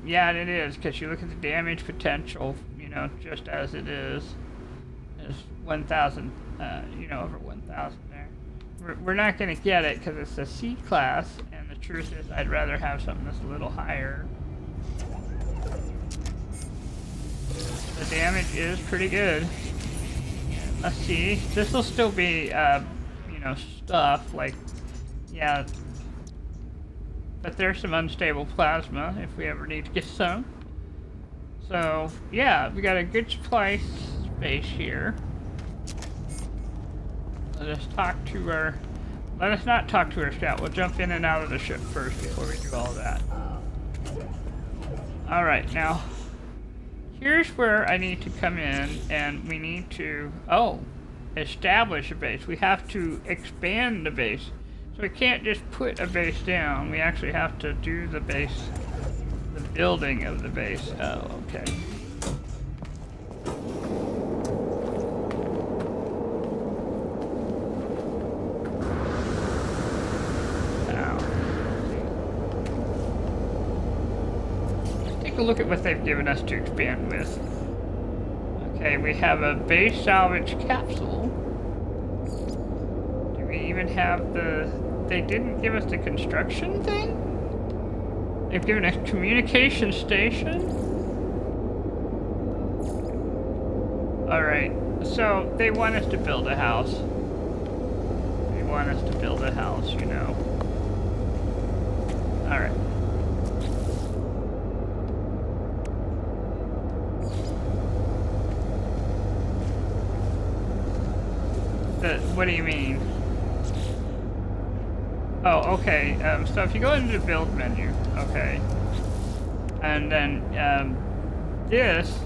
Yeah, and it is, because you look at the damage potential, you know, just as it is. It's 1,000, you know, over 1,000 there. We're not going to get it because it's a C class, and the truth is I'd rather have something that's a little higher. The damage is pretty good. Let's see. This will still be, you know, stuff like, yeah. But there's some unstable plasma if we ever need to get some. So, yeah, we got a good supply space here. Let us not talk to our scout. We'll jump in and out of the ship first before we do all that. Alright, now, here's where I need to come in, and we need to, establish a base. We have to expand the base. So we can't just put a base down. We actually have to do the base, the building of the base. Oh, okay. Now, let's take a look at what they've given us to expand with. Okay, we have a base salvage capsule. Do we even have the... They didn't give us the construction thing? They've given us communication station? Alright, so they want us to build a house. They want us to build a house, you know. Alright. What do you mean? Oh, okay. So if you go into the build menu, okay, and then this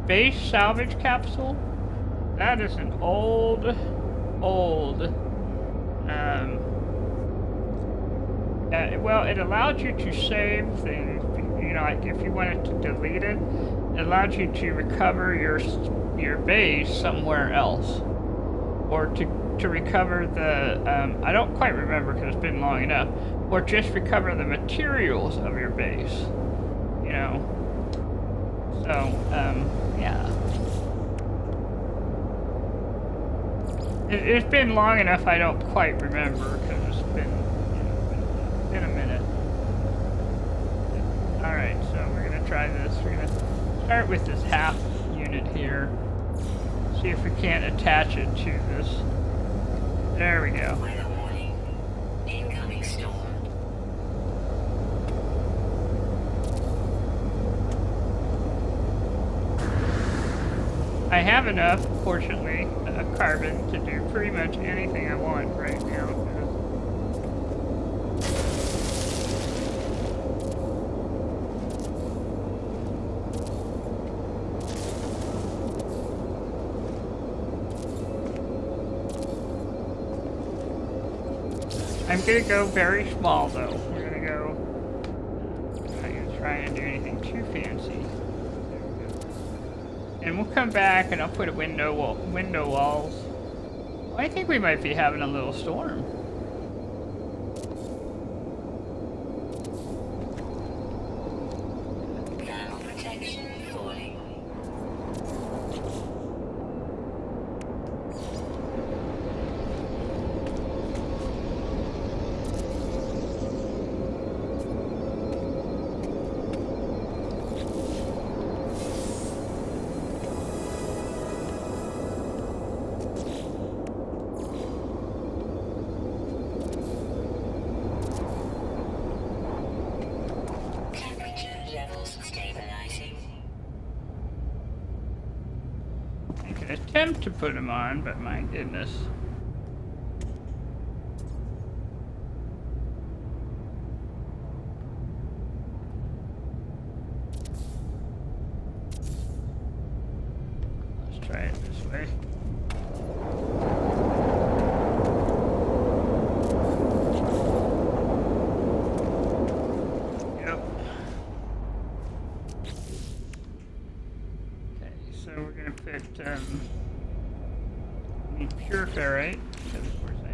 base salvage capsule, that is an old. Well, it allowed you to save things. You know, like if you wanted to delete it, it allowed you to recover your base somewhere else, or to recover the, I don't quite remember because it's been long enough, or just recover the materials of your base, you know. So, yeah. It's been long enough I don't quite remember because it's been, you know, been a minute. Alright, so we're going to try this. We're going to start with this half unit here. See if we can't attach it to this. There we go. Weather warning. Incoming storm. I have enough, fortunately, carbon to do pretty much anything I want right now. I'm gonna go very small though. We're gonna go. I'm not gonna try and do anything too fancy. And we'll come back and I'll put a window walls. Well, I think we might be having a little storm. Thermal protection falling. attempt to put them on, but my goodness. Let's try it this way. Need pure ferrite, because of course I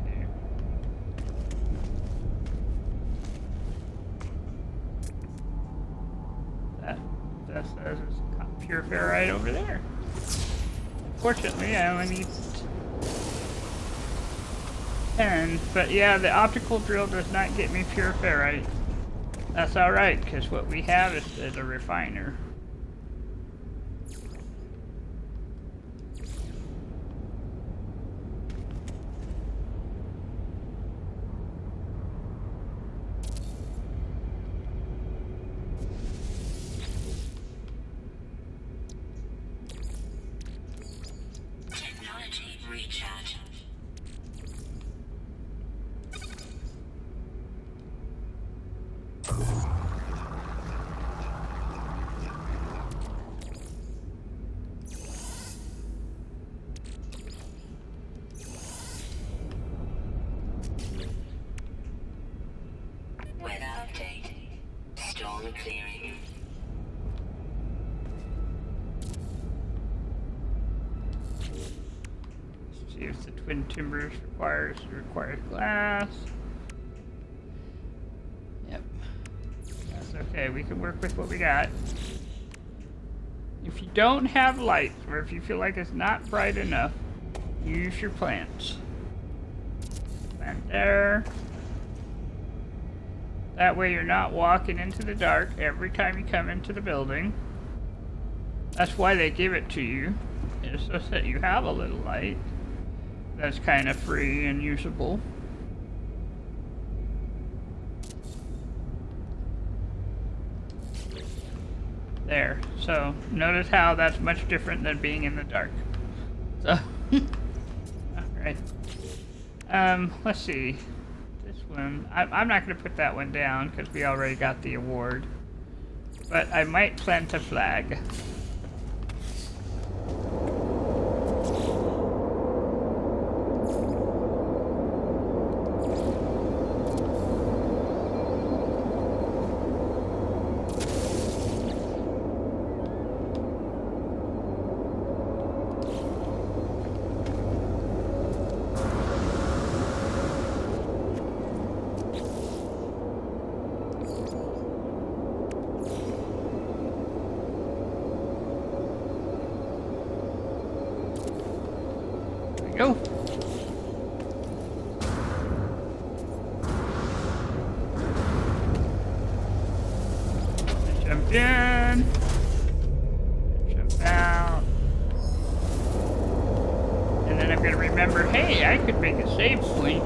do. That says it's pure ferrite over there. Fortunately, I only need 10, but yeah, the optical drill does not get me pure ferrite. That's alright, because what we have is a refiner. See if the twin timbers requires glass. Yep. That's okay, we can work with what we got. If you don't have light, or if you feel like it's not bright enough, use your plants. Plant there. That way you're not walking into the dark every time you come into the building. That's why they give it to you, is so that you have a little light that's kind of free and usable. There. So notice how that's much different than being in the dark. So, alright. Let's see. This one, I'm not going to put that one down because we already got the award. But I might plant a flag. Go. Jump in. Jump out. And then I'm going to remember, hey, I could make a save point.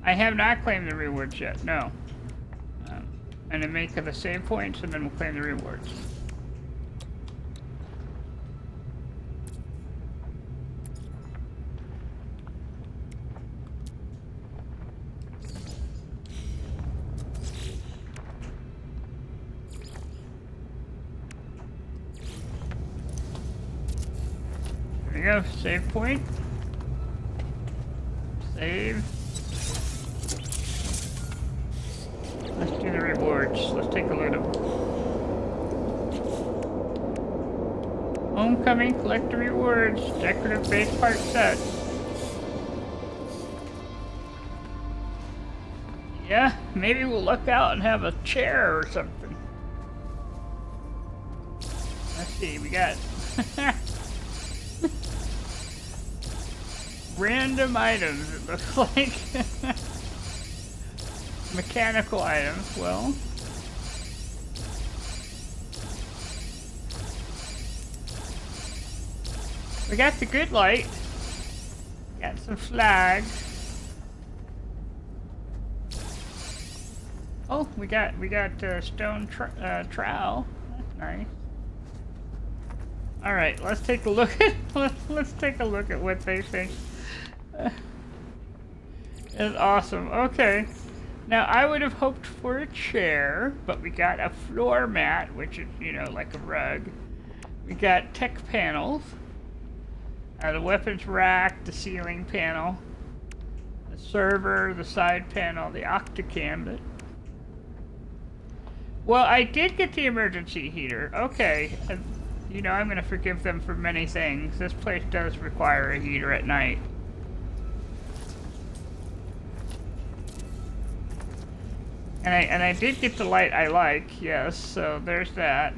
I have not claimed the rewards yet, no. And then make the save points, and then we'll claim the rewards. There we go, save point. Save. Let's do the rewards. Let's take a look at them. Homecoming, collect the rewards. Decorative base part set. Yeah, maybe we'll look out and have a chair or something. Let's see, we got random items, it looks like. Mechanical items, well. We got the good light. Got some flags. Oh, we got stone trowel. That's nice. All right, let's take a look at let's take a look at what they think. It's awesome. Okay. Now I would have hoped for a chair, but we got a floor mat, which is, you know, like a rug. We got tech panels, the weapons rack, the ceiling panel, the server, the side panel, the octocam. Well, I did get the emergency heater. Okay. You know, I'm going to forgive them for many things. This place does require a heater at night. And I did get the light I like, yes, so there's that.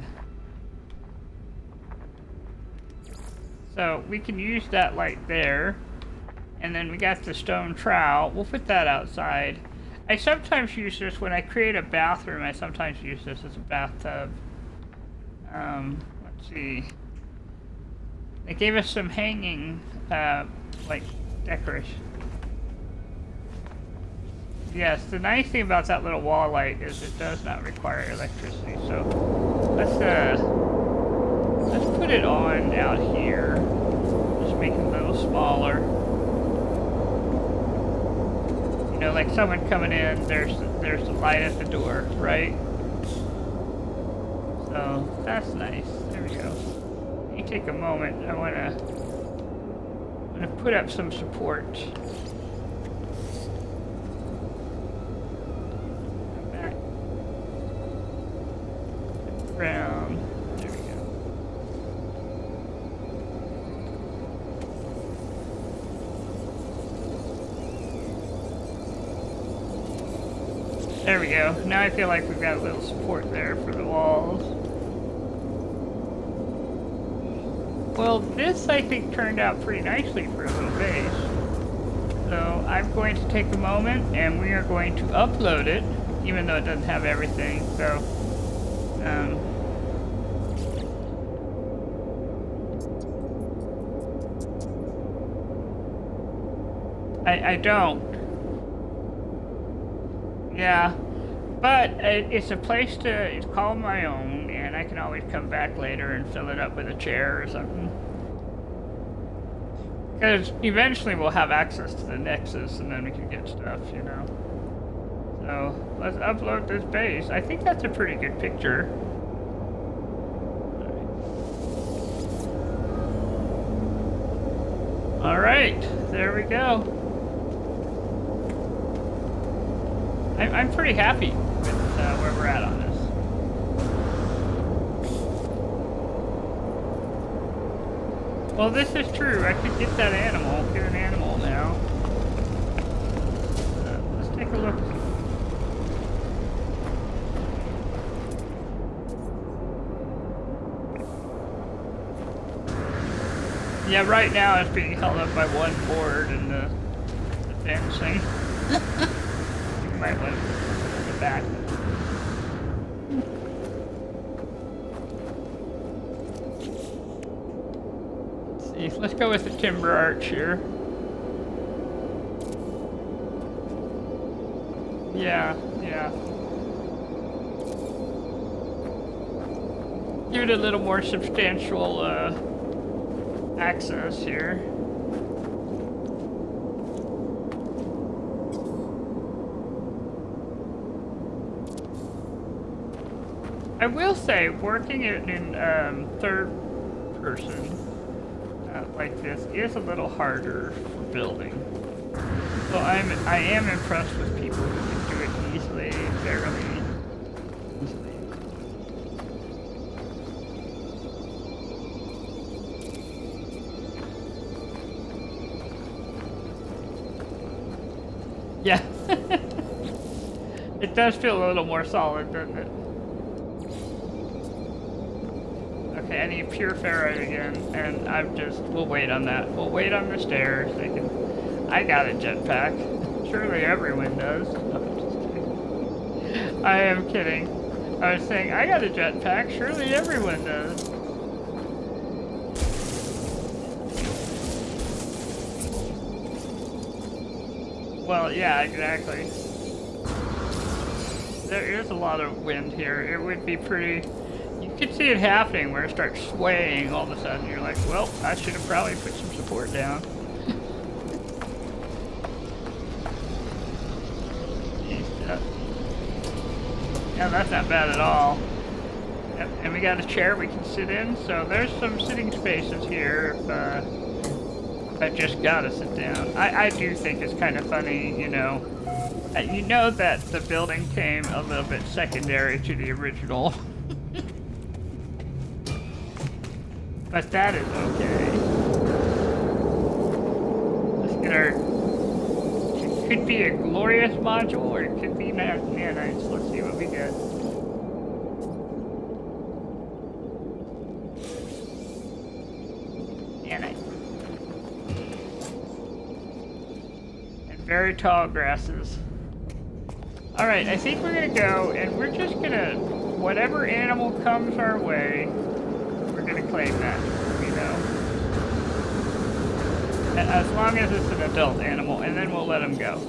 So we can use that light there. And then we got the stone trowel. We'll put that outside. I sometimes use this when I create a bathroom. I sometimes use this as a bathtub. Let's see. They gave us some hanging, like, decoration. Yes, the nice thing about that little wall light is it does not require electricity. So let's put it on out here. Just make it a little smaller. You know, like someone coming in, there's the light at the door, right? So that's nice. There we go. Let me take a moment. I'm gonna put up some support. Back. Around. There we go. There we go. Now I feel like we've got a little support there for the walls. Well, this I think turned out pretty nicely for a little base. So I'm going to take a moment and we are going to upload it, even though it doesn't have everything. So, I don't. Yeah, but it's a place it's called my own, and I can always come back later and fill it up with a chair or something. Because eventually we'll have access to the Nexus, and then we can get stuff, you know. So let's upload this base. I think that's a pretty good picture. All right, there we go. I'm pretty happy with where we're at on this. Well, this is true. I could get that animal. Get an animal now. Let's take a look. Yeah, right now it's being held up by one board and the fencing. Might want to put it back. Let's see. Let's go with the timber arch here. Yeah, yeah. Give it a little more substantial access here. I will say, working it in third person like this is a little harder for building. So I am impressed with people who can do it easily, fairly easily. Yeah, it does feel a little more solid, doesn't it? Okay, I need pure ferrite again, and we'll wait on that. We'll wait on the stairs. I got a jetpack. Surely everyone does. No, I'm just kidding. I am kidding. I was saying, I got a jetpack. Surely everyone does. Well, yeah, exactly. there is a lot of wind here. It would be pretty... You could see it happening where it starts swaying all of a sudden. You're like, well, I should have probably put some support down. Yeah, that's not bad at all. Yep, and we got a chair we can sit in, so there's some sitting spaces here if I just gotta sit down. I do think it's kind of funny, you know. You know that the building came a little bit secondary to the original. But that is okay. Let's get our... It could be a glorious module, or it could be nanites. Let's see what we get. Nanite. And very tall grasses. Alright, I think we're gonna go, and we're just gonna... Whatever animal comes our way... We're gonna claim that, you know. As long as it's an adult animal, and then we'll let them go.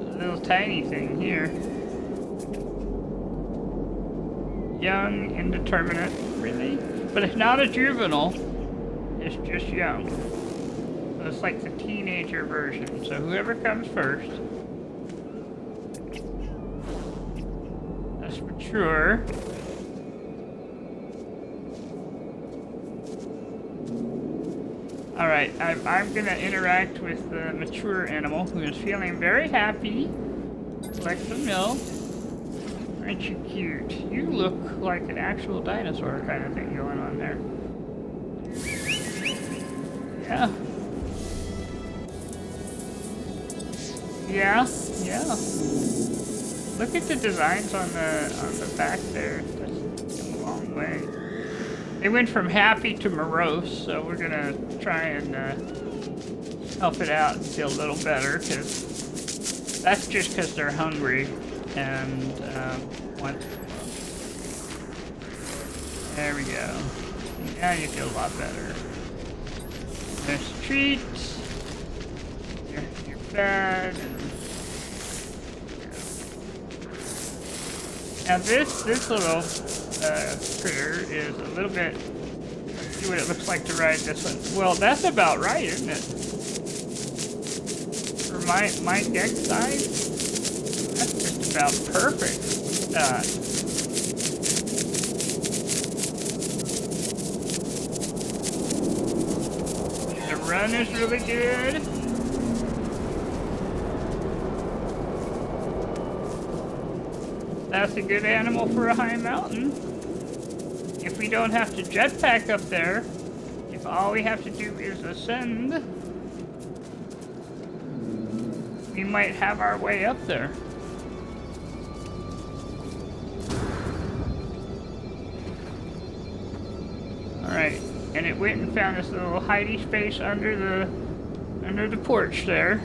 A little tiny thing here. Young, indeterminate, really? But it's not a juvenile. It's just young. So it's like the teenager version. So whoever comes first. That's mature. Alright, I'm gonna interact with the mature animal who is feeling very happy. Like some milk. Aren't you cute? You look like an actual dinosaur kind of thing going on there. Yeah. Yeah. Look at the designs on the back there. That's come a long way. They went from happy to morose, so we're gonna try and help it out and feel a little better, because that's just because they're hungry and want. There we go. Now you feel a lot better. There's treats. You're fed. Now this little critter is a little bit. Let's see what it looks like to ride this one. Well, that's about right, isn't it? For my deck size, that's just about perfect. The run is really good. That's a good animal for a high mountain. If we don't have to jetpack up there, if all we have to do is ascend, we might have our way up there. Alright, and it went and found this little hidey space under the porch there.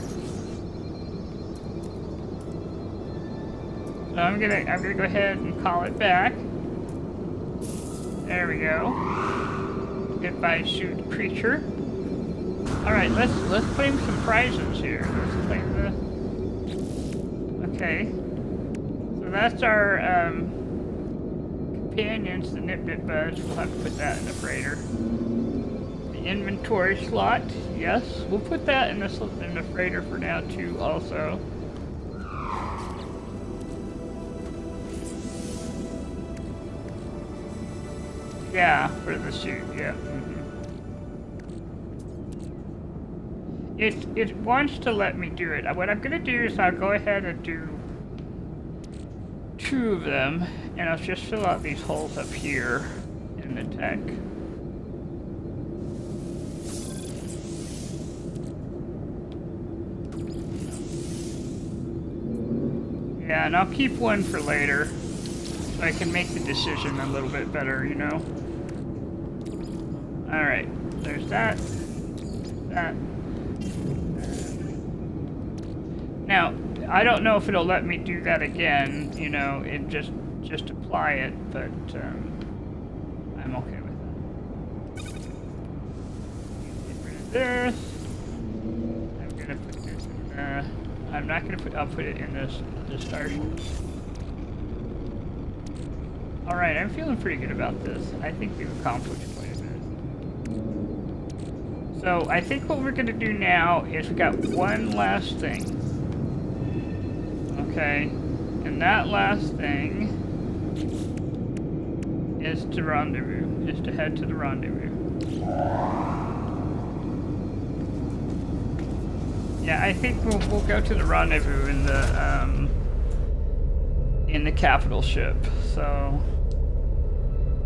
So I'm gonna go ahead and call it back. There we go. Goodbye, shoot creature. All right, let's claim some prizes here. Let's claim the. Okay. So that's our companions, the Nip Buds. We'll have to put that in the freighter. The inventory slot, yes, we'll put that in the freighter for now too. Also. Yeah, for the suit, yeah. It wants to let me do it. What I'm gonna do is I'll go ahead and do 2 of them, and I'll just fill out these holes up here in the tech. Yeah, and I'll keep one for later, so I can make the decision a little bit better, you know? Alright, there's that. That. Now, I don't know if it'll let me do that again, you know, it just just apply it, but I'm okay with that. Get rid of this. I'm gonna put this in, I'm not gonna put, I'll put it in this starship. Alright, I'm feeling pretty good about this. I think we've accomplished quite a bit. So, I think what we're gonna do now is we got one last thing. Okay, and that last thing is to rendezvous, is to head to the rendezvous. Yeah, I think we'll go to the rendezvous in the capital ship. So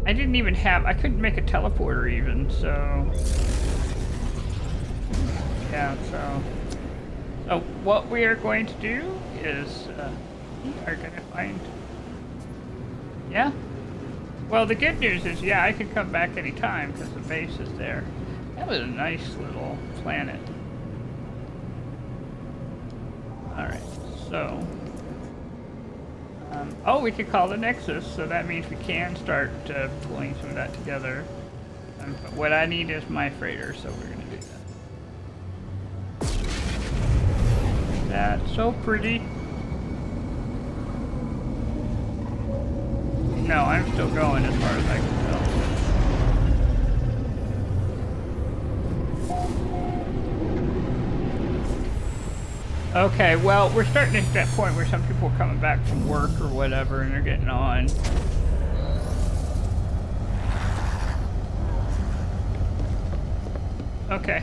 I couldn't make a teleporter even, so yeah, so what we are going to do is we are going to find, yeah, well, the good news is, yeah, I can come back anytime because the base is there. That was a nice little planet. Alright, so oh, we could call the Nexus, so that means we can start pulling some of that together. But what I need is my freighter, so we're going to do that. That's so pretty. No, I'm still going as far as I can tell. Okay, well, we're starting to hit that point where some people are coming back from work or whatever, and they're getting on. Okay.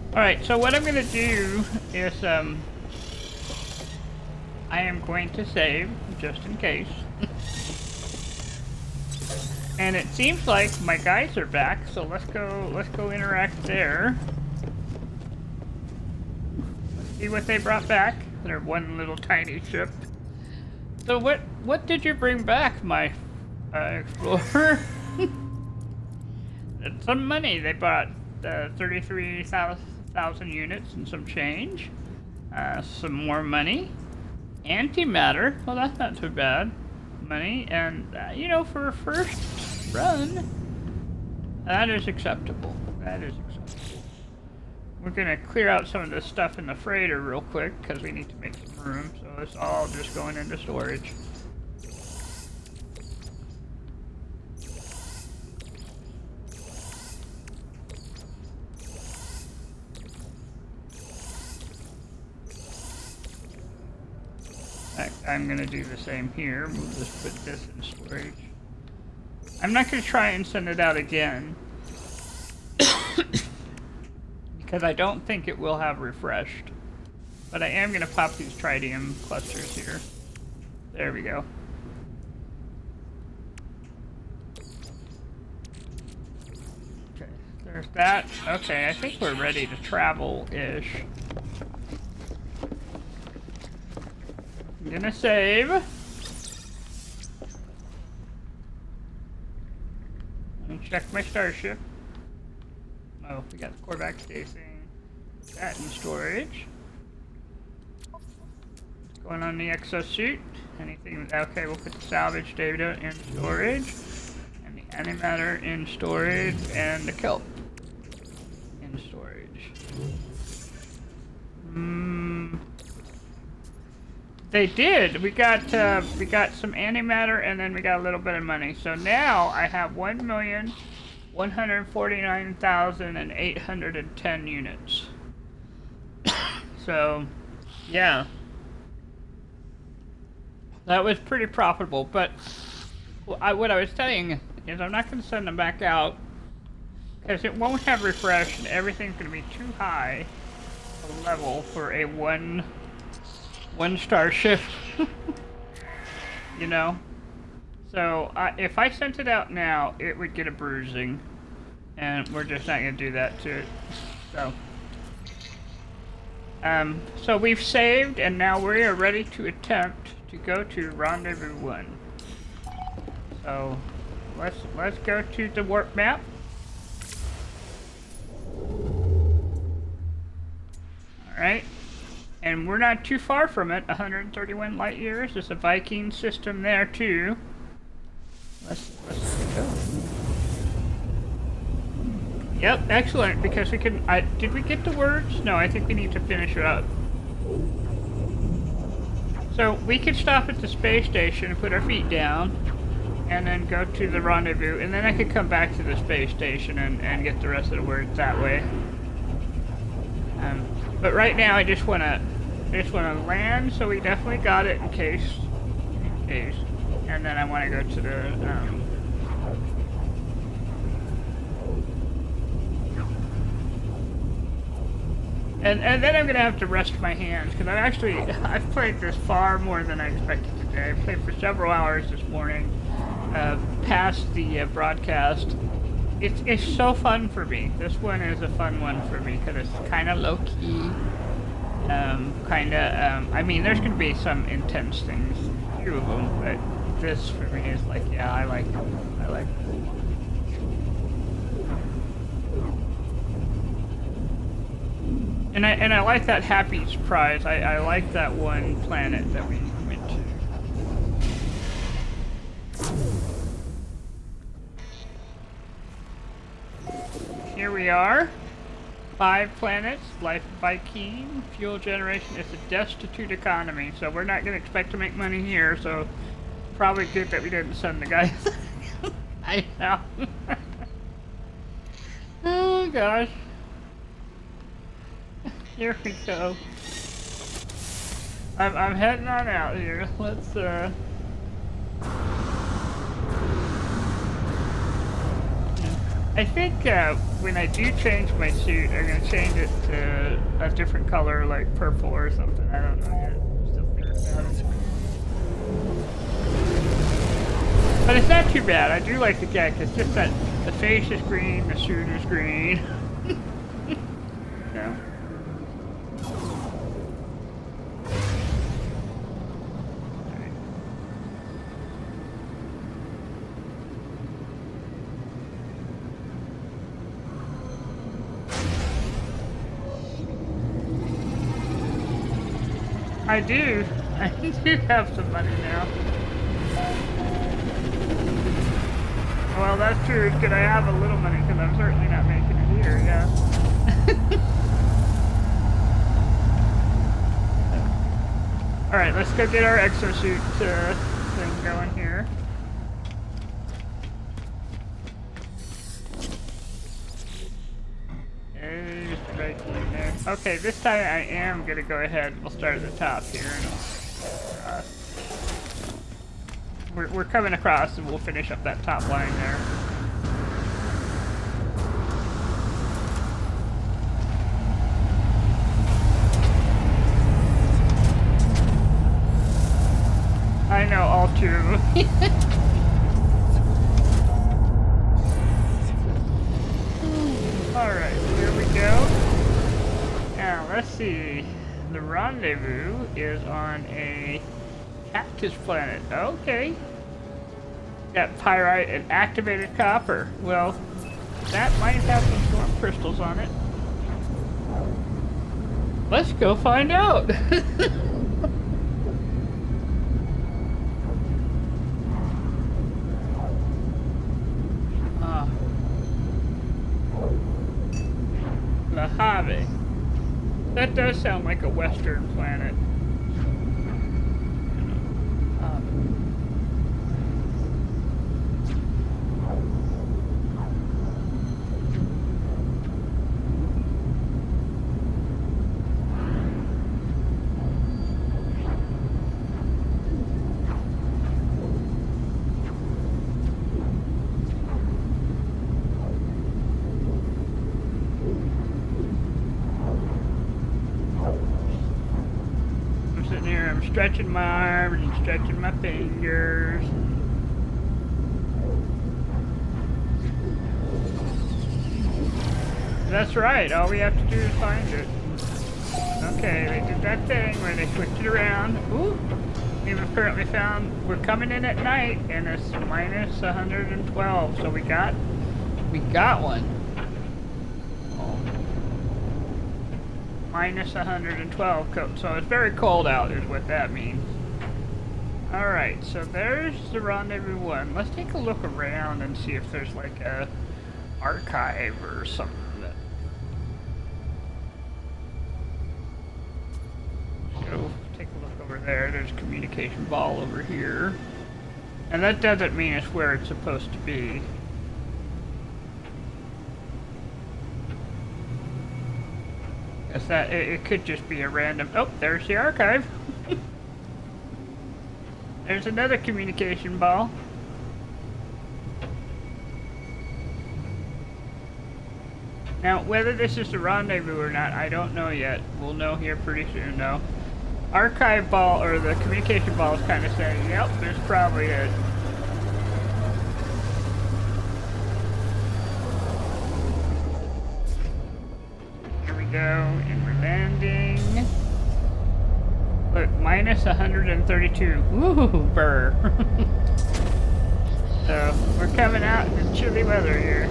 Alright, so what I'm going to do is, I am going to save, just in case. And it seems like my guys are back, so let's go interact there. Let's see what they brought back. Their one little tiny ship. So what did you bring back, my explorer? Some money. They bought 33,000 units and some change. Some more money. Antimatter. Well, that's not too bad. Money. And, you know, for a first run, that is acceptable. That is acceptable. We're going to clear out some of this stuff in the freighter real quick because we need to make some room. So it's all just going into storage. I'm going to do the same here. We'll just put this in storage. I'm not going to try and send it out again. Because I don't think it will have refreshed. But I am going to pop these tritium clusters here. There we go. Okay, there's that. Okay, I think we're ready to travel-ish. I'm gonna save. And check my starship. Oh, we got the core back casing. That in storage. What's going on in the exosuit? Anything? Okay, we'll put the salvage data in storage. And the antimatter in storage. And the kelp in storage. They did. We got some antimatter, and then we got a little bit of money. So now I have 1,149,810 units. So, yeah, that was pretty profitable. But what I was saying is I'm not going to send them back out because it won't have refresh, and everything's going to be too high a level for a one star ship. You know, so if I sent it out now, it would get a bruising, and we're just not going to do that to it. So we've saved, and now we are ready to attempt to go to Rendezvous 1. So let's go to the warp map. All right. And we're not too far from it, 131 light years. There's a Viking system there too. Let's go. Yep, excellent, because we can, did we get the words? No, I think we need to finish it up. So we could stop at the space station and put our feet down, and then go to the rendezvous, and then I could come back to the space station and get the rest of the words that way. But right now I just wanna land, so we definitely got it in case, and then I wanna go to the, And then I'm gonna have to rest my hands, because I've played this far more than I expected today. I played for several hours this morning, past the broadcast. It's so fun for me. This one is a fun one for me, because it's kind of low key. I mean, there's gonna be some intense things, a few of them, but this for me is like, yeah, I like it. And I like that happy surprise. I like that one planet that we went to. Here we are. 5 planets, life Viking, fuel generation. It's a destitute economy, so we're not going to expect to make money here, so probably good that we didn't send the guys. I know. Oh gosh. Here we go. I'm heading on out here. Let's I think when I do change my suit, I'm gonna change it to a different color, like purple or something. I don't know yet. Still figuring it out. But it's not too bad. I do like the jacket. It's just that the face is green, the suit is green. Yeah. I do have some money now. Well, that's true. Could I have a little money? Because I'm certainly not making it here, yeah. Alright, let's go get our exosuit thing going here. Right in there. Okay, this time I am gonna go ahead. We'll start at the top here. And we're coming across, and we'll finish up that top line there. I know, all true. Alright, here we go. Now, let's see. The rendezvous is on a cactus planet. Okay. Got pyrite and activated copper. Well, that might have some storm crystals on it. Let's go find out. Mojave. That does sound like a western planet. Stretching my arms and stretching my fingers. That's right, all we have to do is find it. Okay, they did that thing where they switched it around. Ooh, we've apparently found, we're coming in at night and it's minus 112, so we got one. minus 112, so it's very cold out is what that means. Alright, so there's the rendezvous 1. Let's take a look around and see if there's like a archive or something. So take a look over there. There's a communication ball over here. And that doesn't mean it's where it's supposed to be. Guess that it could just be a random. Oh, there's the archive. There's another communication ball. Now, whether this is the rendezvous or not, I don't know yet. We'll know here pretty soon, though. Archive ball, or the communication ball, is kind of saying, yep, there's probably it. Here we go, and we're landing. Look, minus 132. Woo, burr. So, we're coming out in chilly weather here.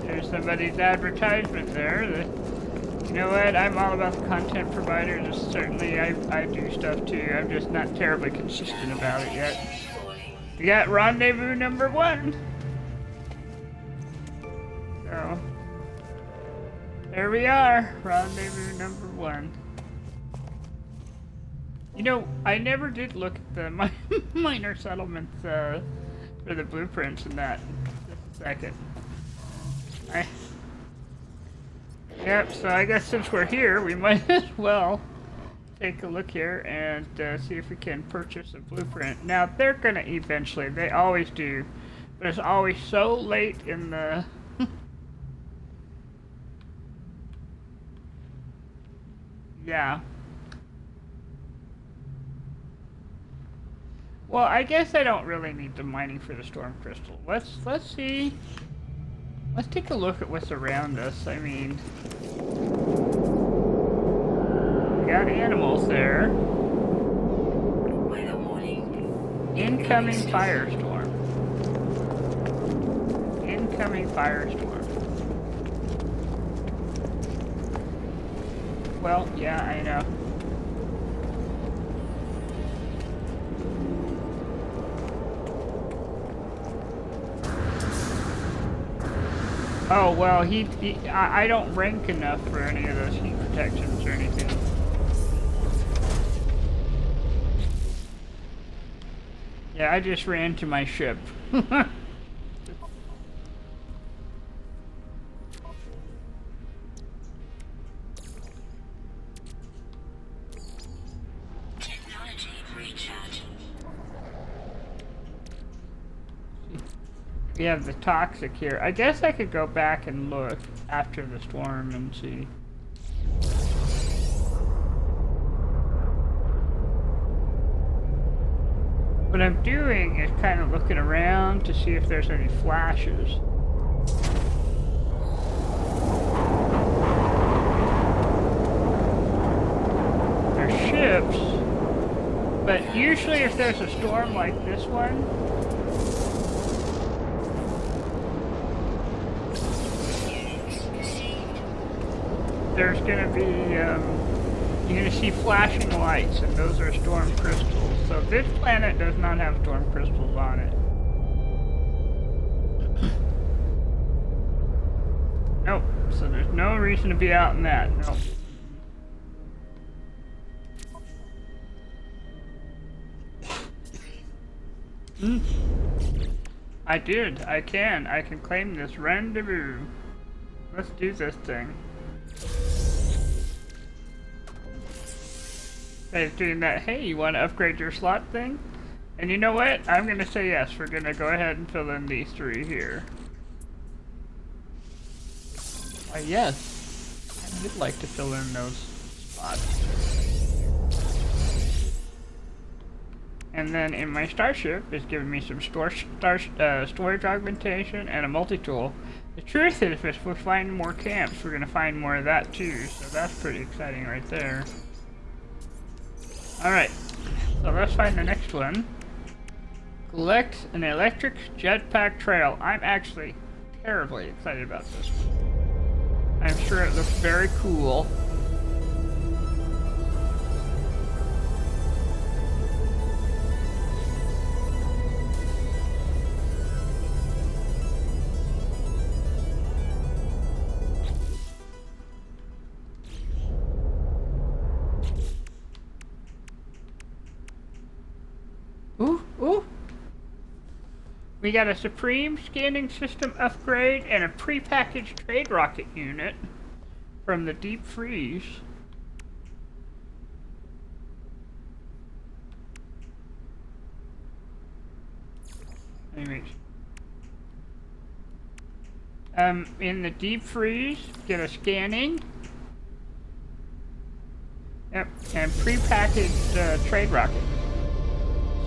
There's somebody's advertisement there. You know what? I'm all about the content providers. Certainly, I do stuff too. I'm just not terribly consistent about it yet. We got rendezvous number 1. So, there we are. Rendezvous number 1. You know, I never did look at the minor settlements for the blueprints and that. Just a second. Yep, so I guess since we're here, we might as well take a look here and see if we can purchase a blueprint. Now, they're gonna eventually, they always do, but it's always so late in the... Yeah. Well, I guess I don't really need the mining for the storm crystal. Let's see. Let's take a look at what's around us. I mean, we got animals there. Weather warning. Incoming firestorm. Incoming firestorm. Well, yeah, I know. Oh, well, I don't rank enough for any of those heat protections or anything. Yeah, I just ran to my ship. Technology recharge. We have the toxic here. I guess I could go back and look after the storm and see. What I'm doing is kind of looking around to see if there's any flashes. There's ships, but usually if there's a storm like this one, there's going to be, you're going to see flashing lights, and those are storm crystals. So this planet does not have storm crystals on it. Nope, so there's no reason to be out in that, nope. I can claim this rendezvous. Let's do this thing. It's doing that, hey, you want to upgrade your slot thing? And you know what? I'm going to say yes. We're going to go ahead and fill in these 3 here. Yes. I would like to fill in those spots. And then in my starship, it's giving me some storage augmentation and a multi-tool. The truth is, if we find more camps, we're going to find more of that too. So that's pretty exciting right there. Alright, So let's find the next one. Collect an electric jetpack trail. I'm actually terribly excited about this one. I'm sure it looks very cool. Ooh, ooh. We got a Supreme scanning system upgrade and a prepackaged trade rocket unit from the deep freeze. Anyways. In the deep freeze, get a scanning. Yep, and prepackaged trade rocket.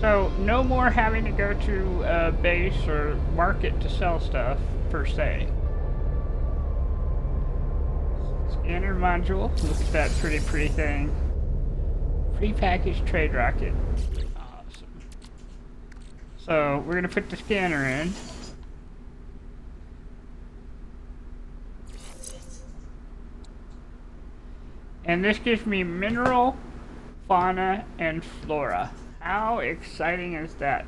So, no more having to go to a base or market to sell stuff, per se. Scanner module. Look at that pretty thing. Prepackaged trade rocket. Awesome. So, we're going to put the scanner in. And this gives me mineral, fauna, and flora. How exciting is that?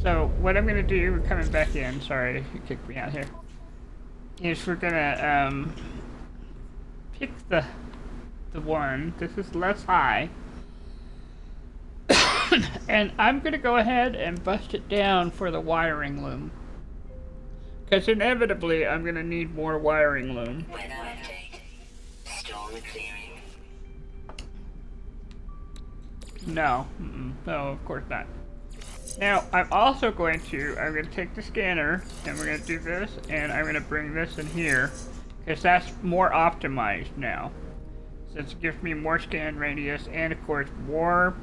So what I'm gonna do, coming back in, sorry you kicked me out here, is we're gonna pick the one. This is less high. And I'm gonna go ahead and bust it down for the wiring loom. Because inevitably I'm gonna need more wiring loom. Weather update. Storm clearing. No, no, of course not. Now, I'm also going to take the scanner, and we're going to do this, and I'm going to bring this in here, because that's more optimized now. Since it gives me more scan radius, and of course, more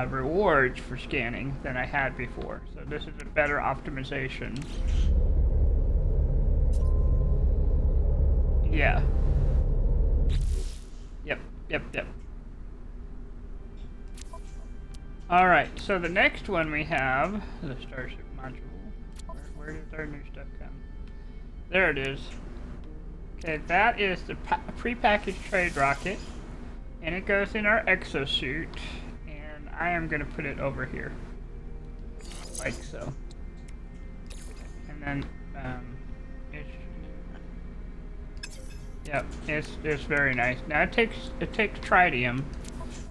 rewards for scanning than I had before. So this is a better optimization. Yeah. Yep. Alright, so the next one we have, the Starship module. Where does our new stuff come? There it is. Okay, that is the prepackaged trade rocket. And it goes in our exosuit. And I am going to put it over here. Like so. And then, it's very nice. Now it takes tritium.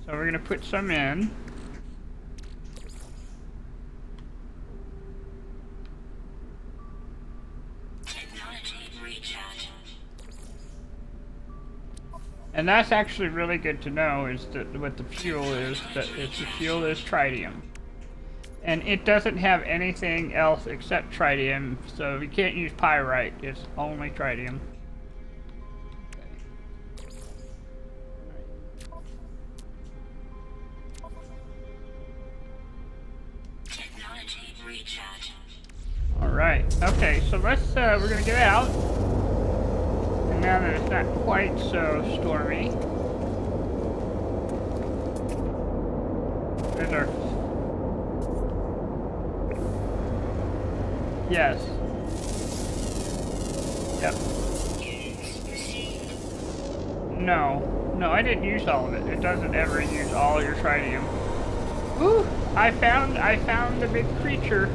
So we're going to put some in. And that's actually really good to know, is that what the fuel is, the fuel is tritium. And it doesn't have anything else except tritium, so you can't use pyrite, it's only tritium. Technology recharge. Alright, okay, so let's, we're gonna get out. Now that it's not quite so stormy. There's our... Yes. Yep. No, I didn't use all of it. It doesn't ever use all your tritium. Ooh, I found the big creature.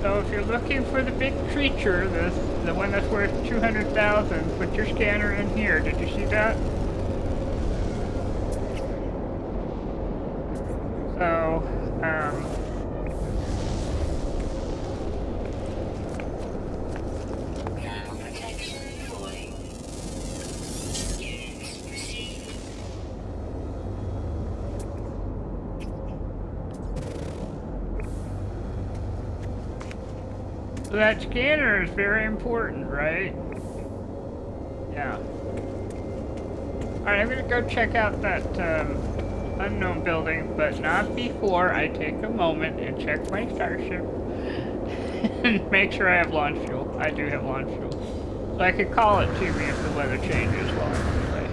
So if you're looking for the big creature, the one that's worth 200,000, put your scanner in here. Did you see that? So, so that scanner is very important, right? Yeah. Alright, I'm gonna go check out that unknown building, but not before I take a moment and check my starship and make sure I have launch fuel. I do have launch fuel. So I could call it to me if the weather changes while I'm on the way.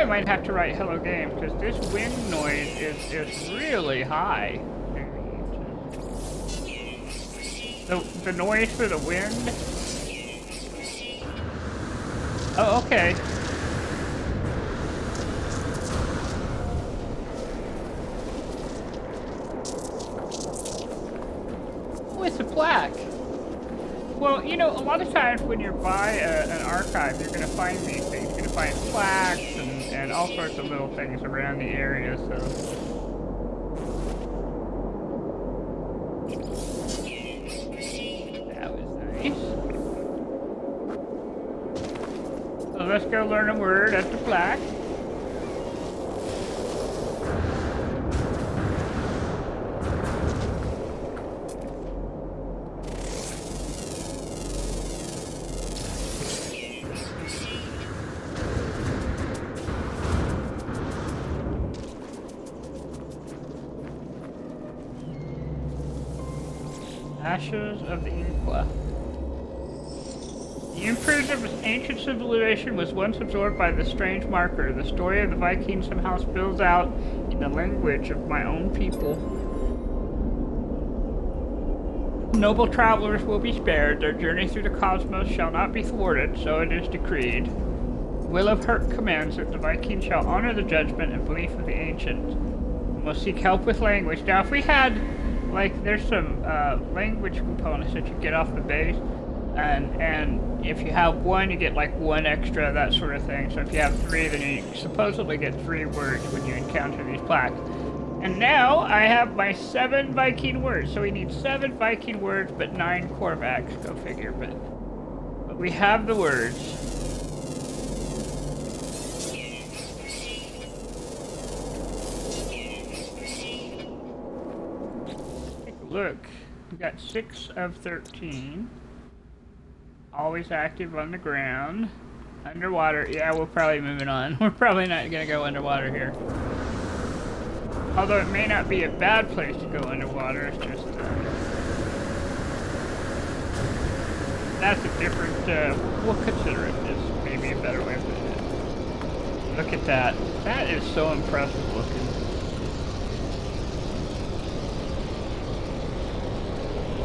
I might have to write hello game because this wind noise is really high. The noise for the wind? Oh, okay. Oh, it's a plaque. Well, you know, a lot of times when you're by an archive, you're going to find these things. You're going to find plaques and all sorts of little things around the area, so... That was nice. So let's go learn a word at the plaque. Ashes of the Inqua. The imprint of ancient civilization was once absorbed by the strange marker. The story of the Vikings somehow spills out in the language of my own people. Noble travelers will be spared. Their journey through the cosmos shall not be thwarted, so it is decreed. Will of Hurt commands that the Vikings shall honor the judgment and belief of the ancients, and will seek help with language. Now, if we had, like, there's some language components that you get off the base, and if you have one, you get like one extra, that sort of thing. So if you have 3, then you supposedly get 3 words when you encounter these plaques. And now I have my 7 Viking words. So we need 7 Viking words, but 9 Korvax. Go figure. But we have the words. Take a look. We got 6 of 13. Always active on the ground. Underwater. Yeah, we're probably moving on. We're probably not going to go underwater here. Although it may not be a bad place to go underwater. It's just... that's a different... we'll consider it as maybe a better way of putting it. Look at that. That is so impressive looking.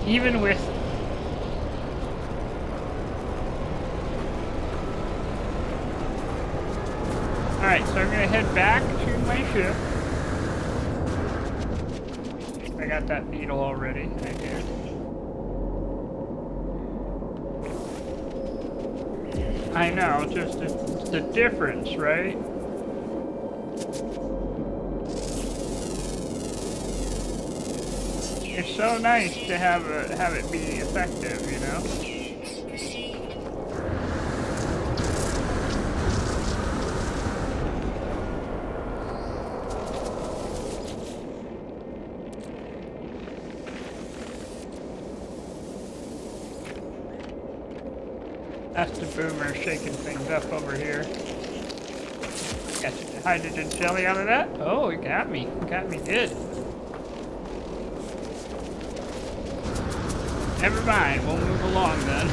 Even with... Alright, so I'm going to head back to my ship. I got that needle already. I did. I know, just the difference, right? It's so nice to have it be effective, you know? That's the boomer shaking things up over here. Got some hydrogen jelly out of that. Oh, it got me. It got me good. Never mind. We'll move along then.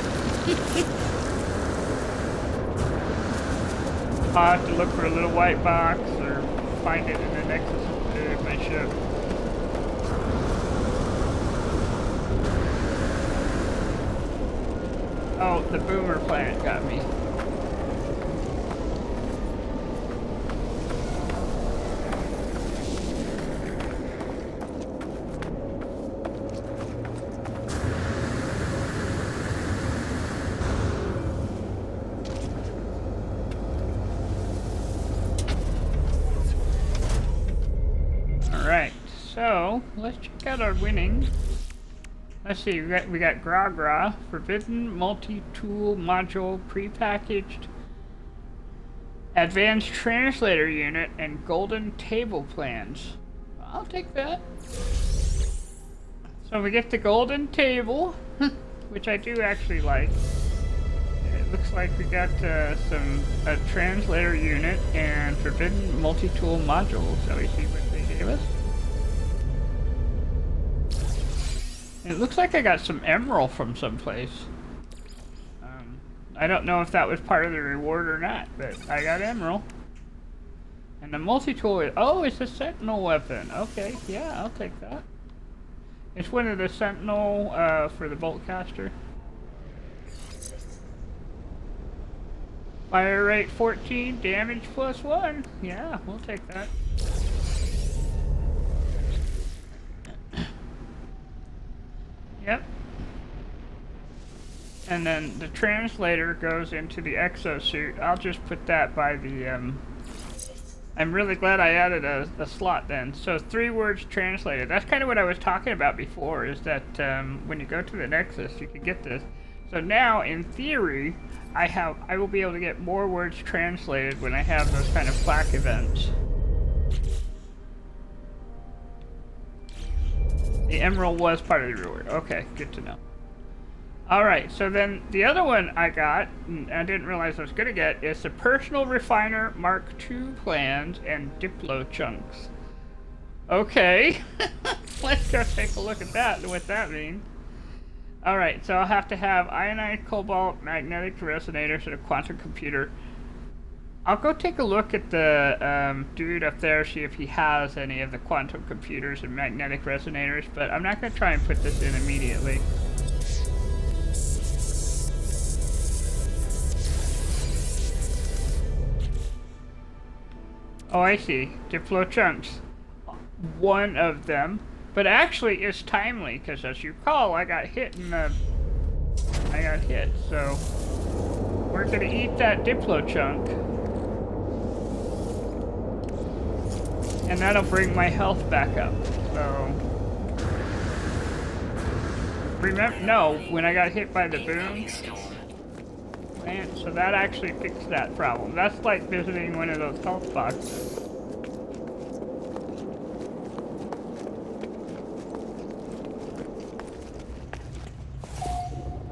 I'll have to look for a little white box or find it in the nexus of my ship. Oh, the boomer planet got me. Alright, so let's check out our winnings. Let's see, we got Gra, Forbidden Multi-Tool Module Prepackaged Advanced Translator Unit, and Golden Table Plans. I'll take that. So we get the Golden Table, which I do actually like. It looks like we got a Translator Unit and Forbidden Multi-Tool Module. Shall we see what they gave us? It looks like I got some emerald from someplace. I don't know if that was part of the reward or not, but I got emerald. And the multi-tool is, oh, it's a sentinel weapon. Okay, yeah, I'll take that. It's one of the sentinel for the bolt caster. Fire rate 14, damage +1. Yeah, we'll take that. Yep. And then the translator goes into the exosuit. I'll just put that by the, I'm really glad I added a slot then. So 3 words translated. That's kind of what I was talking about before, is that when you go to the Nexus, you can get this. So now, in theory, I will be able to get more words translated when I have those kind of plaque events. The emerald was part of the reward. Okay, good to know. Alright, so then the other one I got, and I didn't realize I was going to get, is the Personal Refiner Mark II plans and Diplo chunks. Okay, let's go take a look at that and what that means. Alright, so I'll have to have ionized cobalt, magnetic resonators, and a quantum computer. I'll go take a look at the dude up there, see if he has any of the quantum computers and magnetic resonators, but I'm not going to try and put this in immediately. Oh, I see. Diplo chunks. One of them. But actually, it's timely, because as you recall, I got hit in the... I got hit, so... We're gonna eat that Diplo chunk. And that'll bring my health back up, so... Remember... No, when I got hit by the boom... And so that actually fixed that problem. That's like visiting one of those health boxes.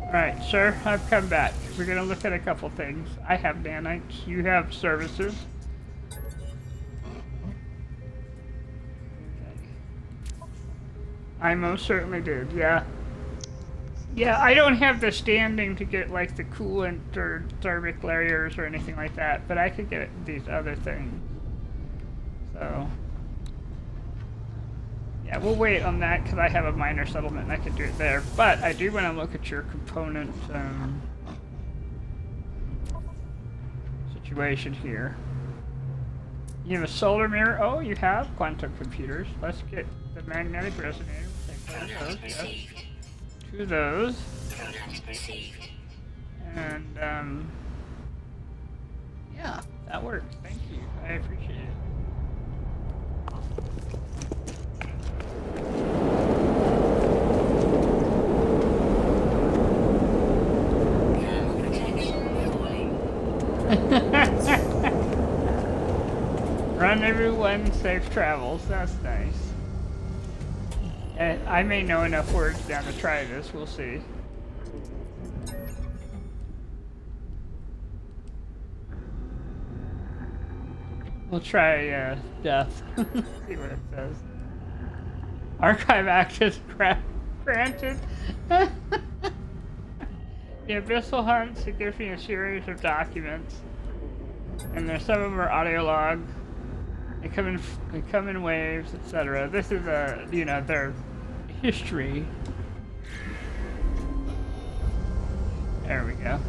Alright, sir, I've come back. We're gonna look at a couple things. I have nanites, you have services. I most certainly did, yeah. Yeah, I don't have the standing to get like the coolant or thermic layers or anything like that, but I could get these other things. So, yeah, we'll wait on that because I have a minor settlement and I can do it there. But I do want to look at your component situation here. You have a solar mirror. Oh, you have quantum computers. Let's get the magnetic resonator. Take those, yes. 2 of those. And, yeah, that works. Thank you. I appreciate it. Run everyone safe travels. That's nice. And I may know enough words down to try this. We'll see. We'll try death. See what it says. Archive access granted. The Abyssal Hunts, it gives me a series of documents. And there's some of them are audio log. They come in waves, etc. This is their history. There we go.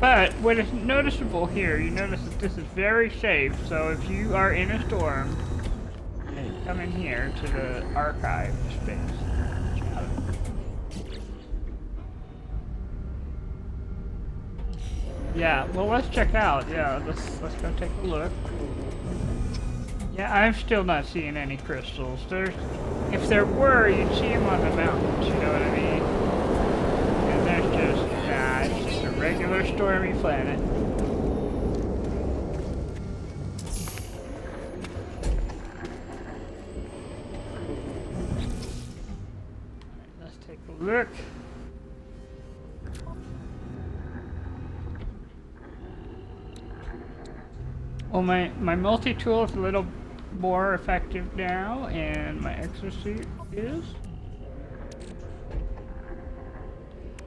But what is noticeable here, you notice that this is very safe, so if you are in a storm, you come in here to the archive space. Yeah, well, let's check out. Yeah, let's go take a look. Yeah, I'm still not seeing any crystals. If there were, you'd see them on the mountains, you know what I mean? And it's just a regular stormy planet. Alright, let's take a look. Well, my multi-tool is a little more effective now, and my exosuit is.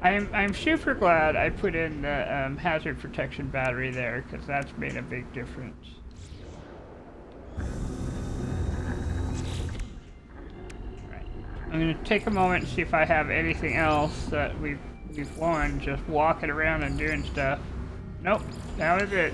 I'm super glad I put in the hazard protection battery there, because that's made a big difference. Right. I'm gonna take a moment and see if I have anything else that we've won just walking around and doing stuff. Nope, that was it.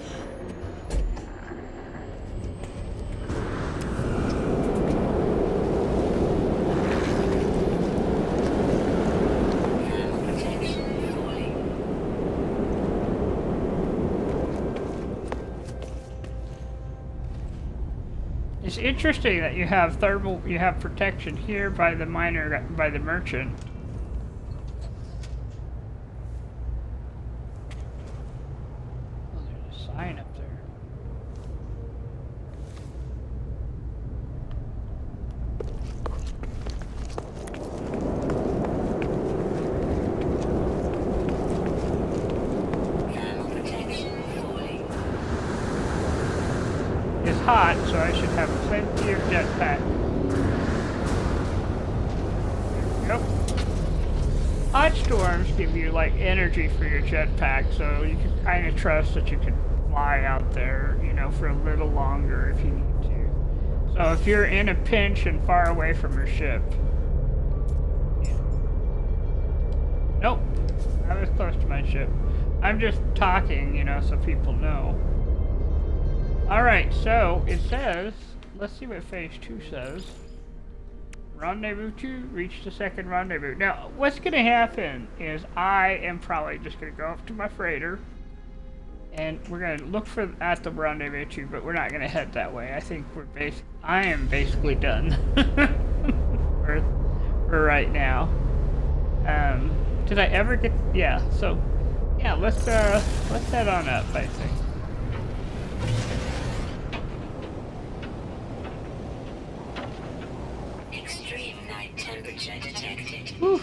It's interesting that you have protection here by the miner, by the merchant. Oh, there's a sign up there. It's hot, so I should have plenty of jetpack. Yep. Hot storms give you like energy for your jetpack, so you can kind of trust that you can fly out there, you know, for a little longer if you need to. So if you're in a pinch and far away from your ship. Nope. I was close to my ship. I'm just talking, you know, so people know. Alright, so it says, let's see what phase 2 says. Rendezvous 2, reach the second rendezvous. Now, what's going to happen is I am probably just going to go up to my freighter and we're going to look at the rendezvous 2, but we're not going to head that way. I think I am basically done for right now. Did I ever get, yeah, so, yeah, let's head on up, I think. Temperature detected. Whew.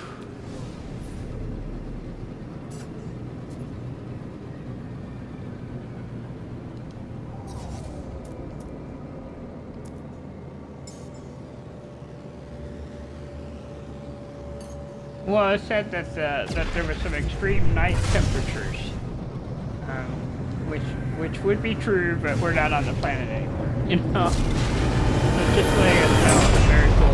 Well, it said that there were some extreme night temperatures, which would be true, but we're not on the planet anymore. You know, it's just letting us know it's very cold.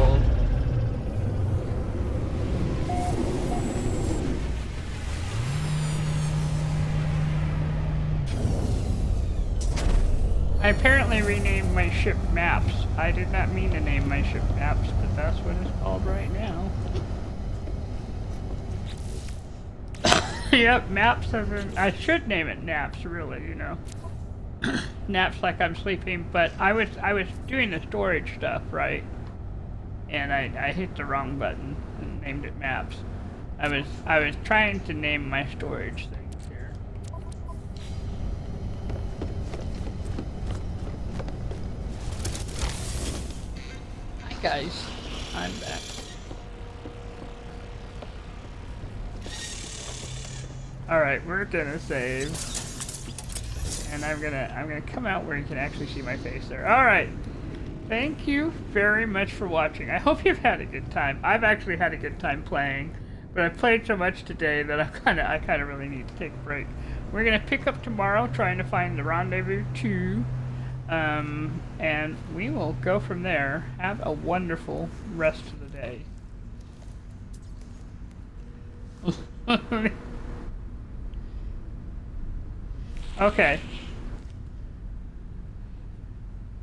I apparently renamed my ship Maps. I did not mean to name my ship Maps, but that's what it's called right now. Yep, Maps as in, I should name it Naps, really, you know. Naps like I'm sleeping, but I was doing the storage stuff, right? And I hit the wrong button and named it Maps. I was trying to name my storage things here. Hi guys, I'm back. Alright, we're gonna save. And I'm gonna come out where you can actually see my face there. Alright. Thank you very much for watching. I hope you've had a good time. I've actually had a good time playing, but I've played so much today that I kinda really need to take a break. We're gonna pick up tomorrow trying to find the Rendezvous 2. And we will go from there. Have a wonderful rest of the day. Okay.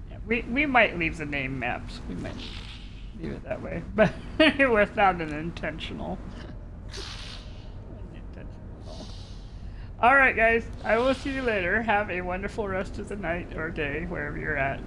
Yeah, we might leave the name Maps. We might leave it that way, but it was not an intentional. Alright guys, I will see you later. Have a wonderful rest of the night or day, wherever you're at.